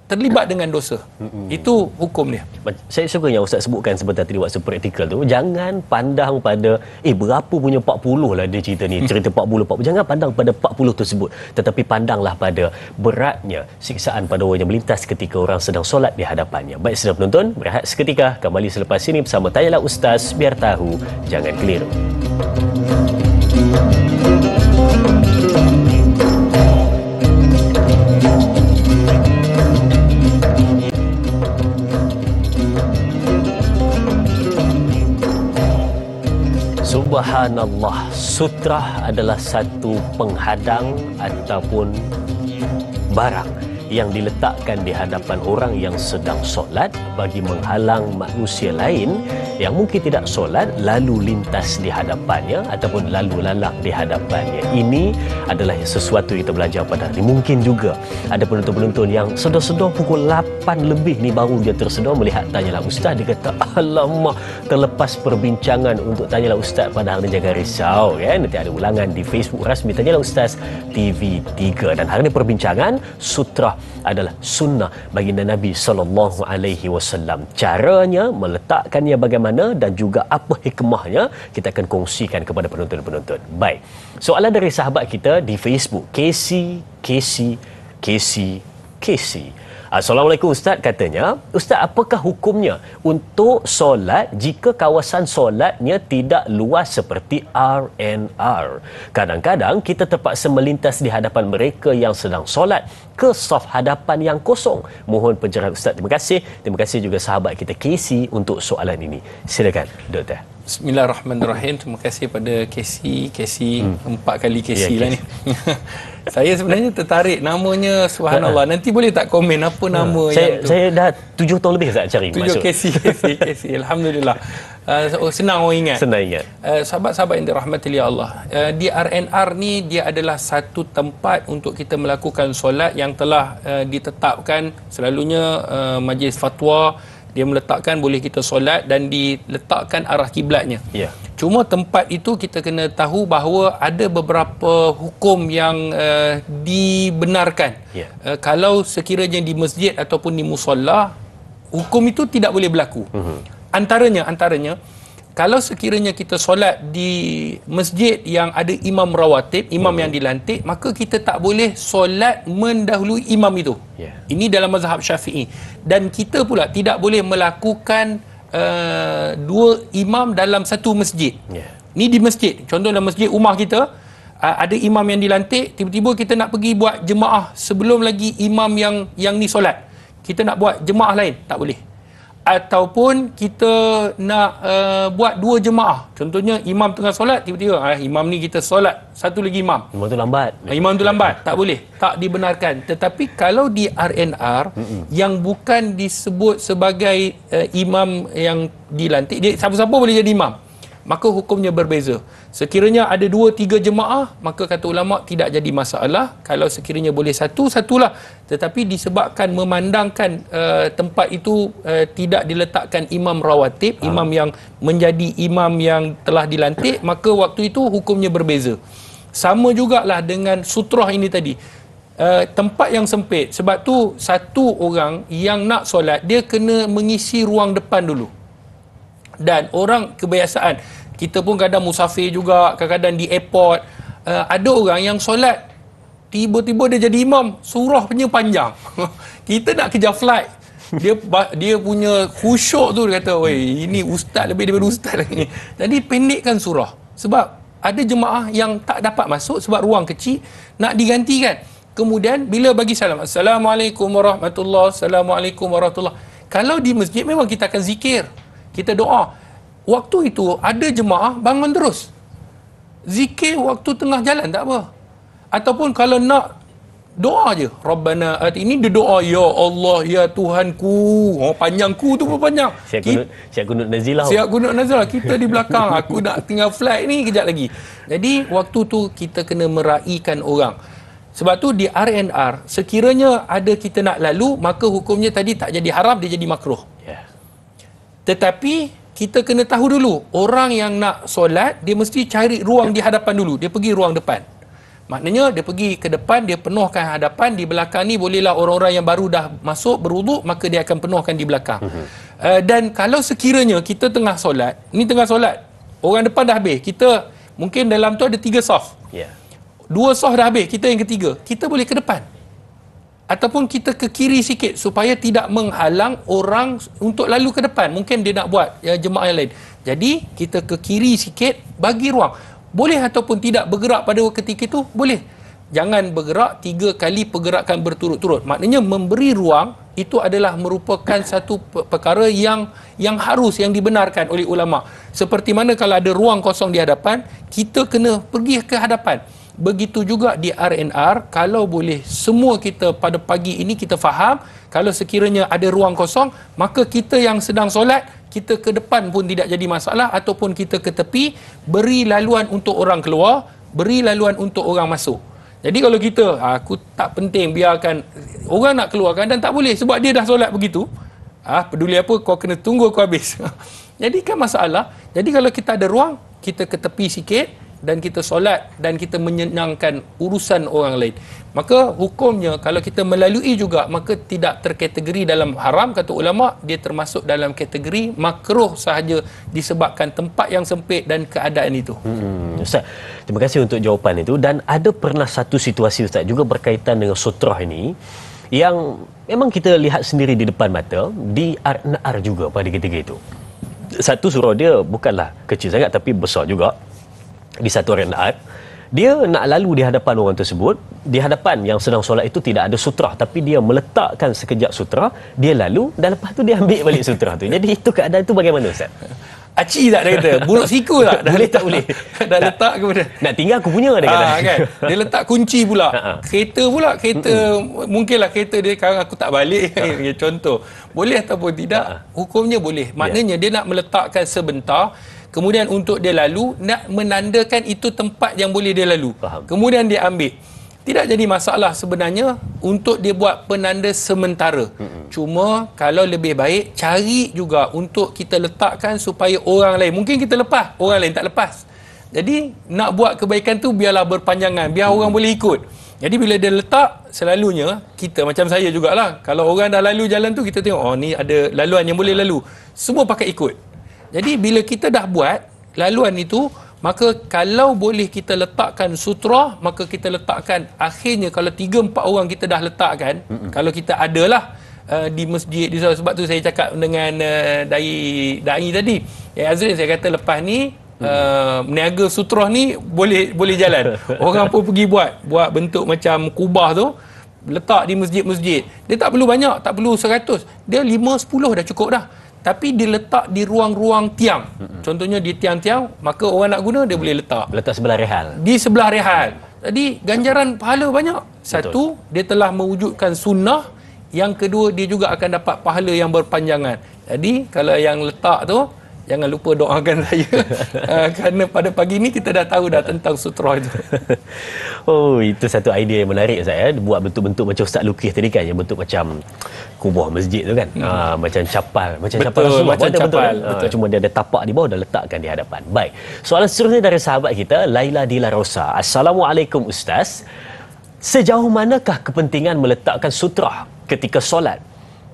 terlibat dengan dosa. Itu hukum dia. Saya suka yang Ustaz sebutkan sebentar tadi waktu praktikal tu, jangan pandang pada berapa punya 40 lah dia cerita ni, cerita 40. Jangan pandang pada 40 tersebut, tetapi pandanglah pada beratnya siksaan pada orang yang melintas ketika orang sedang solat di hadapannya. Baik saudara penonton, berehat seketika, kembali selepas ini bersama Tanyalah Ustaz, biar tahu jangan keliru. Subhanallah, sutrah adalah satu penghadang ataupun barang yang diletakkan di hadapan orang yang sedang solat bagi menghalang manusia lain yang mungkin tidak solat lalu lintas di hadapannya ataupun lalu lalang di hadapannya. Ini adalah sesuatu yang kita belajar pada hari. Mungkin juga ada penonton-penonton yang sedar-sedar pukul 8 lebih ni baru dia tersedar melihat Tanyalah Ustaz. Dia kata, alamak, terlepas perbincangan untuk Tanyalah Ustaz pada hari ni, jangan risau kan. Nanti ada ulangan di Facebook rasmi Tanyalah Ustaz TV3. Dan hari ini perbincangan sutrah adalah sunnah baginda Nabi SAW. Caranya, meletakkannya bagaimana dan juga apa hikmahnya, kita akan kongsikan kepada penonton-penonton. Baik, soalan dari sahabat kita di Facebook, Casey. Assalamualaikum Ustaz, katanya, Ustaz, apakah hukumnya untuk solat jika kawasan solatnya tidak luas seperti R&R? Kadang-kadang kita terpaksa melintas di hadapan mereka yang sedang solat ke saf hadapan yang kosong. Mohon pencerahan Ustaz. Terima kasih juga sahabat kita Casey untuk soalan ini. Silakan Doktor. Bismillahirrahmanirrahim. Terima kasih pada Casey. 4 kali Casey lah ni. Saya sebenarnya tertarik namanya, subhanallah. Nanti boleh tak komen apa nama yang tu? Saya dah 7 tahun lebih tak cari 7 masuk. Casey. Alhamdulillah. Senang orang ingat. Senang ingat. Sahabat-sahabat yang dirahmati Allah, di R&R ni dia adalah satu tempat untuk kita melakukan solat yang telah ditetapkan. Selalunya majlis fatwa dia meletakkan boleh kita solat dan diletakkan arah kiblatnya. Ya. Cuma tempat itu kita kena tahu bahawa ada beberapa hukum yang dibenarkan. Ya. Kalau sekiranya di masjid ataupun di musalla, hukum itu tidak boleh berlaku. Antaranya kalau sekiranya kita solat di masjid yang ada imam rawatib, imam yang dilantik, maka kita tak boleh solat mendahului imam itu. Yeah. Ini dalam mazhab Syafi'i. Dan kita pula tidak boleh melakukan dua imam dalam satu masjid. Yeah. Ni di masjid. Contoh dalam masjid rumah kita, ada imam yang dilantik, tiba-tiba kita nak pergi buat jemaah sebelum lagi imam yang ni solat. Kita nak buat jemaah lain, tak boleh. Ataupun kita nak buat 2 jemaah. Contohnya imam tengah solat, tiba-tiba imam ni kita solat, satu lagi imam. Imam tu lambat. Imam tu lambat, tak boleh. Tak dibenarkan. Tetapi kalau di R&R yang bukan disebut sebagai imam yang dilantik, dia siapa-siapa boleh jadi imam, maka hukumnya berbeza. Sekiranya ada 2-3 jemaah, maka kata ulama tidak jadi masalah. Kalau sekiranya boleh satulah. Tetapi disebabkan memandangkan tempat itu tidak diletakkan imam rawatib, imam yang menjadi imam yang telah dilantik, maka waktu itu hukumnya berbeza. Sama jugalah dengan sutrah ini tadi. Tempat yang sempit. Sebab tu satu orang yang nak solat, dia kena mengisi ruang depan dulu. Dan orang kebiasaan, kita pun kadang musafir juga, kadang-kadang di airport, ada orang yang solat tiba-tiba dia jadi imam, surah punya panjang. Kita nak kejar flight, dia punya khusyuk tu, dia kata, "Oi, ini ustaz lebih daripada ustaz lagi." Jadi pendekkan surah. Sebab ada jemaah yang tak dapat masuk sebab ruang kecil, nak digantikan. Kemudian bila bagi salam, "Assalamualaikum warahmatullahi, Assalamualaikum warahmatullahi." Kalau di masjid memang kita akan zikir, kita doa. Waktu itu ada jemaah bangun terus, zikir waktu tengah jalan, tak apa. Ataupun kalau nak doa je, Rabbana ini dia doa, "Ya Allah, ya Tuhanku." Panjang ku tu pun panjang. Siap kunut nazilah. Siap kunut nazilah. Kita di belakang, aku nak tinggal flight ni kejap lagi. Jadi waktu tu kita kena meraihkan orang. Sebab tu di R&R, sekiranya ada kita nak lalu, maka hukumnya tadi tak jadi haram, dia jadi makruh. Yeah. Tetapi kita kena tahu dulu, orang yang nak solat, dia mesti cari ruang di hadapan dulu. Dia pergi ruang depan. Maknanya dia pergi ke depan, dia penuhkan hadapan. Di belakang ni bolehlah orang-orang yang baru dah masuk berwuduk, maka dia akan penuhkan di belakang. Dan kalau sekiranya kita tengah solat, ni tengah solat, orang depan dah habis, kita mungkin dalam tu ada 3 saf. Yeah. 2 saf dah habis, kita yang ketiga, kita boleh ke depan. Ataupun kita ke kiri sikit supaya tidak menghalang orang untuk lalu ke depan. Mungkin dia nak buat jemaah yang lain. Jadi kita ke kiri sikit, bagi ruang. Boleh ataupun tidak bergerak pada ketika itu, boleh. Jangan bergerak 3 kali pergerakan berturut-turut. Maknanya memberi ruang itu adalah merupakan satu perkara yang harus, yang dibenarkan oleh ulama. Seperti mana kalau ada ruang kosong di hadapan, kita kena pergi ke hadapan. Begitu juga di R&R, kalau boleh semua kita pada pagi ini kita faham, kalau sekiranya ada ruang kosong, maka kita yang sedang solat, kita ke depan pun tidak jadi masalah, ataupun kita ke tepi, beri laluan untuk orang keluar, beri laluan untuk orang masuk. Jadi kalau kita, aku tak penting, biarkan orang nak keluar, kadang tak boleh sebab dia dah solat begitu, peduli apa, kau kena tunggu aku habis. Jadi kan masalah. Jadi kalau kita ada ruang, kita ke tepi sikit dan kita solat dan kita menyenangkan urusan orang lain. Maka hukumnya kalau kita melalui juga, maka tidak terkategori dalam haram, kata ulama, dia termasuk dalam kategori makruh sahaja disebabkan tempat yang sempit dan keadaan itu. Ustaz, terima kasih untuk jawapan itu. Dan ada pernah satu situasi Ustaz juga berkaitan dengan sutrah ini. yang memang kita lihat sendiri di depan mata, di R&R juga pada ketika itu. Satu surau dia bukanlah kecil sangat tapi besar juga. Di satu R&R, dia nak lalu di hadapan orang tersebut, di hadapan yang sedang solat itu tidak ada sutra, tapi dia meletakkan sekejap sutra, dia lalu dan lepas tu dia ambil balik sutra tu. Jadi itu keadaan tu bagaimana, Ustaz? Aci tak dia kata? Buruk siku tak? Boleh tak boleh? Dah letak kepada. Nak tinggal aku punya dia kata. Kan? Dia letak kunci pula. Kereta mungkinlah kereta dia sekarang aku tak balik. Contoh. Boleh ataupun tidak, hukumnya boleh. Maknanya dia nak meletakkan sebentar, kemudian untuk dia lalu, nak menandakan itu tempat yang boleh dia lalu. Kemudian dia ambil. Tidak jadi masalah sebenarnya untuk dia buat penanda sementara. Cuma kalau lebih baik, cari juga untuk kita letakkan supaya orang lain, mungkin kita lepas, orang lain tak lepas. Jadi nak buat kebaikan tu biarlah berpanjangan, biar orang boleh ikut. Jadi bila dia letak, selalunya kita macam saya jugalah. Kalau orang dah lalu jalan tu, kita tengok, oh ni ada laluan yang boleh lalu. Semua pakai ikut. Jadi bila kita dah buat laluan itu, maka kalau boleh kita letakkan sutra, maka kita letakkan akhirnya kalau 3-4 orang kita dah letakkan, kalau kita adalah di masjid, sebab tu saya cakap dengan dai tadi, Azrin, saya kata lepas ni meniaga sutra ni boleh jalan. Orang pun pergi buat bentuk macam kubah tu, letak di masjid-masjid. Dia tak perlu banyak, tak perlu 100, dia 5-10 dah cukup dah. Tapi dia letak di ruang-ruang tiang. Contohnya di tiang-tiang, maka orang nak guna dia boleh letak. Letak sebelah rehal. Di sebelah rehal. Jadi ganjaran pahala banyak. Satu, dia telah mewujudkan sunnah. Yang kedua, dia juga akan dapat pahala yang berpanjangan. Jadi kalau yang letak tu, jangan lupa doakan saya. Kerana pada pagi ni kita dah tahu dah tentang sutra itu. Oh, itu satu idea yang menarik, saya. Buat bentuk-bentuk macam Ustaz lukis tadi kan, yang bentuk macam kubah masjid tu kan. Macam capal. Macam betul, capal Rasulullah. macam capal. Betul. Cuma dia ada tapak di bawah, dah letakkan di hadapan. Baik. Soalan seterusnya dari sahabat kita, Laila Dila Rosa. Assalamualaikum Ustaz. Sejauh manakah kepentingan meletakkan sutrah ketika solat?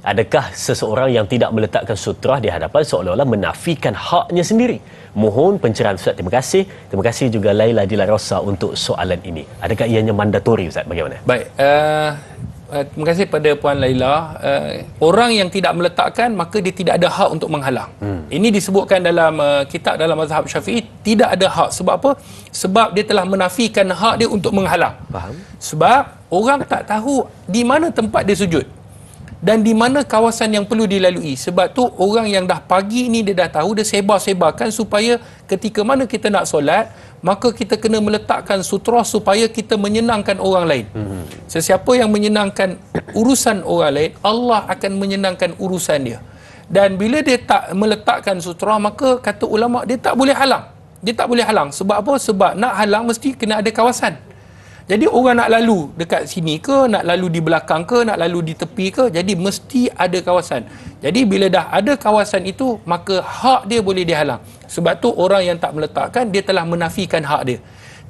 Adakah seseorang yang tidak meletakkan sutrah di hadapan seolah-olah menafikan haknya sendiri? Mohon pencerahan Ustaz. Terima kasih. Terima kasih juga Laila Dila Rosa untuk soalan ini. Adakah ianya mandatori, Ustaz? Bagaimana? Baik. Terima kasih pada Puan Laila. Orang yang tidak meletakkan, maka dia tidak ada hak untuk menghalang. Ini disebutkan dalam kitab dalam mazhab Syafi'i, tidak ada hak. Sebab apa? Sebab dia telah menafikan hak dia untuk menghalang. Faham? Sebab orang tak tahu di mana tempat dia sujud dan di mana kawasan yang perlu dilalui. Sebab tu orang yang dah pagi ni dia dah tahu, dia sebar-sebarkan supaya ketika mana kita nak solat, maka kita kena meletakkan sutra supaya kita menyenangkan orang lain. Sesiapa yang menyenangkan urusan orang lain, Allah akan menyenangkan urusan dia. Dan bila dia tak meletakkan sutra, maka kata ulama, dia tak boleh halang. Dia tak boleh halang. Sebab apa? Sebab nak halang mesti kena ada kawasan. Jadi orang nak lalu dekat sini ke, nak lalu di belakang ke, nak lalu di tepi ke, jadi mesti ada kawasan. Jadi bila dah ada kawasan itu, maka hak dia boleh dihalang. Sebab tu orang yang tak meletakkan, dia telah menafikan hak dia.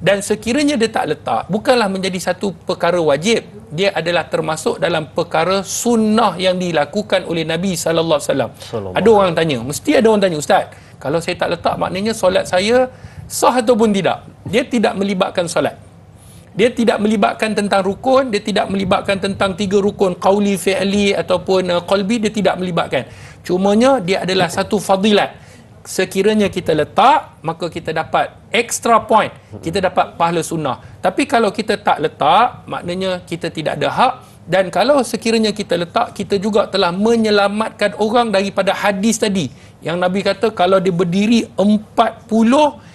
Dan sekiranya dia tak letak, bukanlah menjadi satu perkara wajib. Dia adalah termasuk dalam perkara sunnah yang dilakukan oleh Nabi SAW. Ada orang tanya, mesti ada orang tanya, Ustaz, kalau saya tak letak, maknanya solat saya sah ataupun tidak? Dia tidak melibatkan solat. Dia tidak melibatkan tentang rukun, dia tidak melibatkan tentang 3 rukun qauli, fi'li ataupun qalbi, dia tidak melibatkan. Cumanya dia adalah satu fadilat. Sekiranya kita letak, maka kita dapat extra point, kita dapat pahala sunnah. Tapi kalau kita tak letak, maknanya kita tidak ada hak. Dan kalau sekiranya kita letak, kita juga telah menyelamatkan orang daripada hadis tadi yang Nabi kata kalau dia berdiri 40,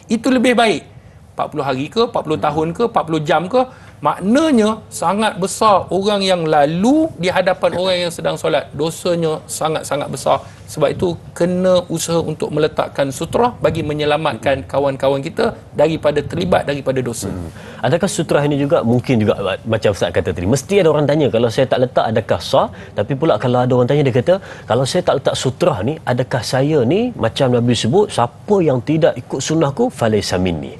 itu lebih baik. 40 hari ke, 40 tahun ke, 40 jam ke, maknanya sangat besar orang yang lalu di hadapan orang yang sedang solat. Dosanya sangat-sangat besar. Sebab itu kena usaha untuk meletakkan sutra bagi menyelamatkan kawan-kawan kita daripada terlibat daripada dosa. Adakah sutra ini juga mungkin juga macam Ustaz kata tadi, mesti ada orang tanya, kalau saya tak letak adakah sah? Tapi pula kalau ada orang tanya, dia kata kalau saya tak letak sutra ni, adakah saya ni macam Nabi sebut, siapa yang tidak ikut sunnahku falaysa minni.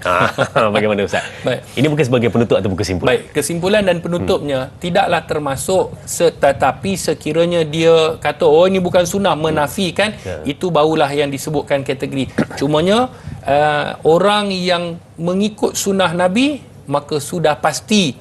Bagaimana Ustaz? Baik. Ini bukan sebagai penutup ataupun kesimpulan. Baik, kesimpulan dan penutupnya tidaklah termasuk, tetapi sekiranya dia kata oh ini bukan sunnah, menafikan, itu barulah yang disebutkan kategori. Cumanya orang yang mengikut sunnah Nabi, maka sudah pasti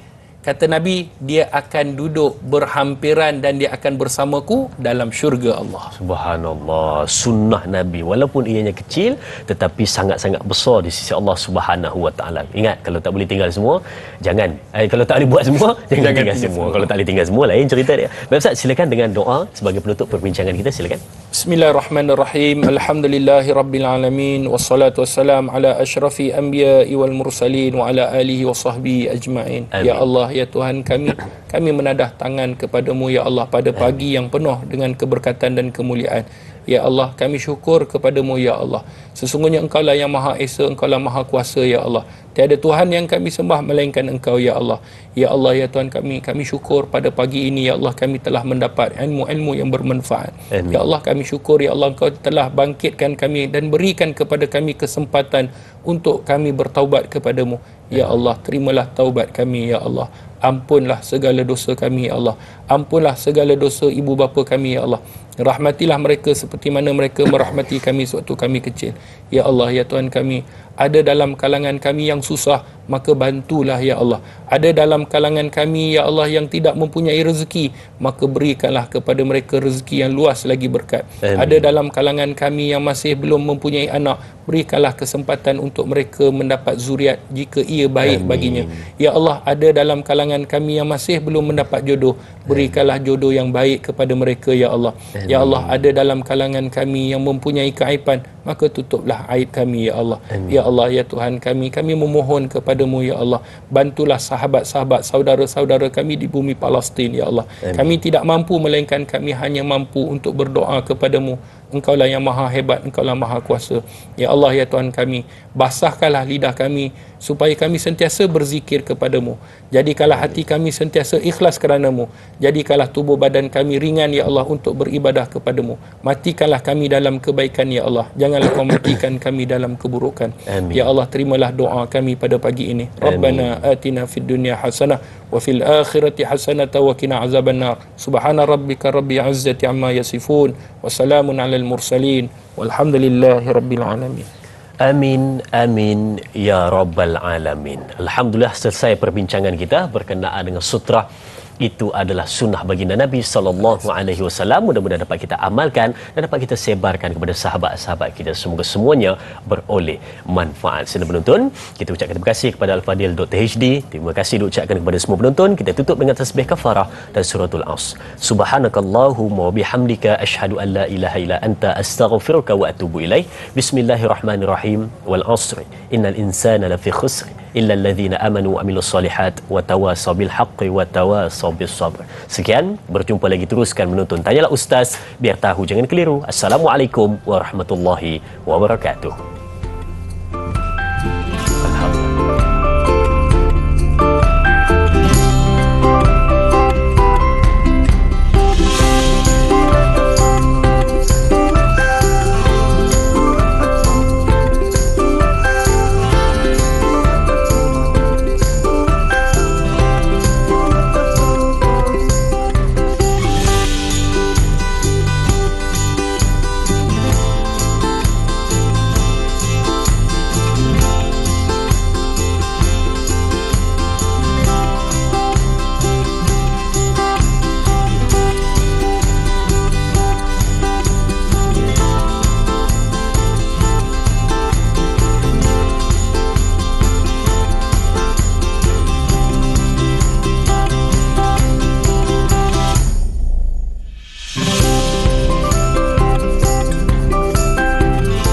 kata Nabi, dia akan duduk berhampiran dan dia akan bersamaku dalam syurga Allah. Subhanallah, sunnah Nabi walaupun ianya kecil tetapi sangat-sangat besar di sisi Allah Subhanahu Wa Taala. Ingat, kalau tak boleh tinggal semua, jangan. Kalau tak boleh buat semua, jangan tinggal semua. Kalau tak boleh tinggal semua, lain cerita dia. Baik Ustaz, silakan dengan doa sebagai penutup perbincangan kita, silakan. Bismillahirrahmanirrahim. Alhamdulillahirabbil alamin wassalatu wassalam ala asyrafil anbiya'i wal mursalin wa ala alihi wa sahbihi ajma'in. Ya Allah, ya Tuhan kami menadah tangan kepadamu ya Allah pada pagi yang penuh dengan keberkatan dan kemuliaan. Ya Allah, kami syukur kepadamu ya Allah. Sesungguhnya Engkau lah yang Maha Esa, Engkau lah Maha Kuasa ya Allah. Tiada Tuhan yang kami sembah melainkan Engkau ya Allah. Ya Allah, ya Tuhan kami syukur pada pagi ini ya Allah kami telah mendapat ilmu-ilmu yang bermanfaat. Amin. Ya Allah, kami syukur ya Allah Engkau telah bangkitkan kami dan berikan kepada kami kesempatan untuk kami bertaubat kepadamu. Ya Allah, terimalah taubat kami ya Allah. Ampunlah segala dosa kami ya Allah. Ampunlah segala dosa ibu bapa kami ya Allah. Rahmatilah mereka seperti mana mereka merahmati kami sewaktu kami kecil. Ya Allah, ya Tuhan kami, ada dalam kalangan kami yang susah, maka bantulah ya Allah. Ada dalam kalangan kami ya Allah yang tidak mempunyai rezeki, maka berikanlah kepada mereka rezeki yang luas lagi berkat. Amin. Ada dalam kalangan kami yang masih belum mempunyai anak, berikanlah kesempatan untuk mereka mendapat zuriat jika ia baik baginya. Ya Allah, ada dalam kalangan kami yang masih belum mendapat jodoh, berikanlah jodoh yang baik kepada mereka ya Allah. Ya Allah, ada dalam kalangan kami yang mempunyai keaiban, maka tutuplah aib kami ya Allah. Ya Allah, ya Tuhan kami memohon kepadamu ya Allah, bantulah sahabat-sahabat, saudara-saudara kami di bumi Palestin ya Allah. Kami tidak mampu melainkan kami hanya mampu untuk berdoa kepadamu. Engkau lah yang maha hebat, Engkau lah maha kuasa. Ya Allah, ya Tuhan kami, basahkanlah lidah kami supaya kami sentiasa berzikir kepadamu. Jadikanlah hati kami sentiasa ikhlas kerana-Mu. Jadikanlah tubuh badan kami ringan ya Allah untuk beribadah kepadamu. Matikanlah kami dalam kebaikan ya Allah. Janganlah Kau matikan kami dalam keburukan. Amin. Ya Allah, terimalah doa kami pada pagi ini. Rabbana atina fid dunya hasanah wa fil akhirati hasanah wa qina azabannar. Subhana rabbika rabbil izzati amma yasifun wa salamun alal mursalin walhamdulillahi rabbil alamin. Amin, amin, ya Rabbal Alamin. Alhamdulillah, selesai perbincangan kita berkenaan dengan sutra. Itu adalah sunnah baginda Nabi SAW. Mudah-mudahan dapat kita amalkan dan dapat kita sebarkan kepada sahabat-sahabat kita. Semoga semuanya beroleh manfaat. Sila penonton, kita ucapkan terima kasih kepada Al-Fadil.HD. Terima kasih diucapkan kepada semua penonton. Kita tutup dengan tasbih kafarah dan suratul As. Subhanakallahumma wa bihamdika asyhadu an la ilaha illa anta astaghfiruka wa atubu ilaih. Bismillahirrahmanirrahim. Wal 'asri innal insana lafi khusr illa alladhina amanu wa amilus solihat wa tawasaw bil haqqi wa tawasaw bis sabr. Sekian, berjumpa lagi, teruskan menonton Tanyalah Ustaz, biar tahu jangan keliru. Assalamualaikum warahmatullahi wabarakatuh.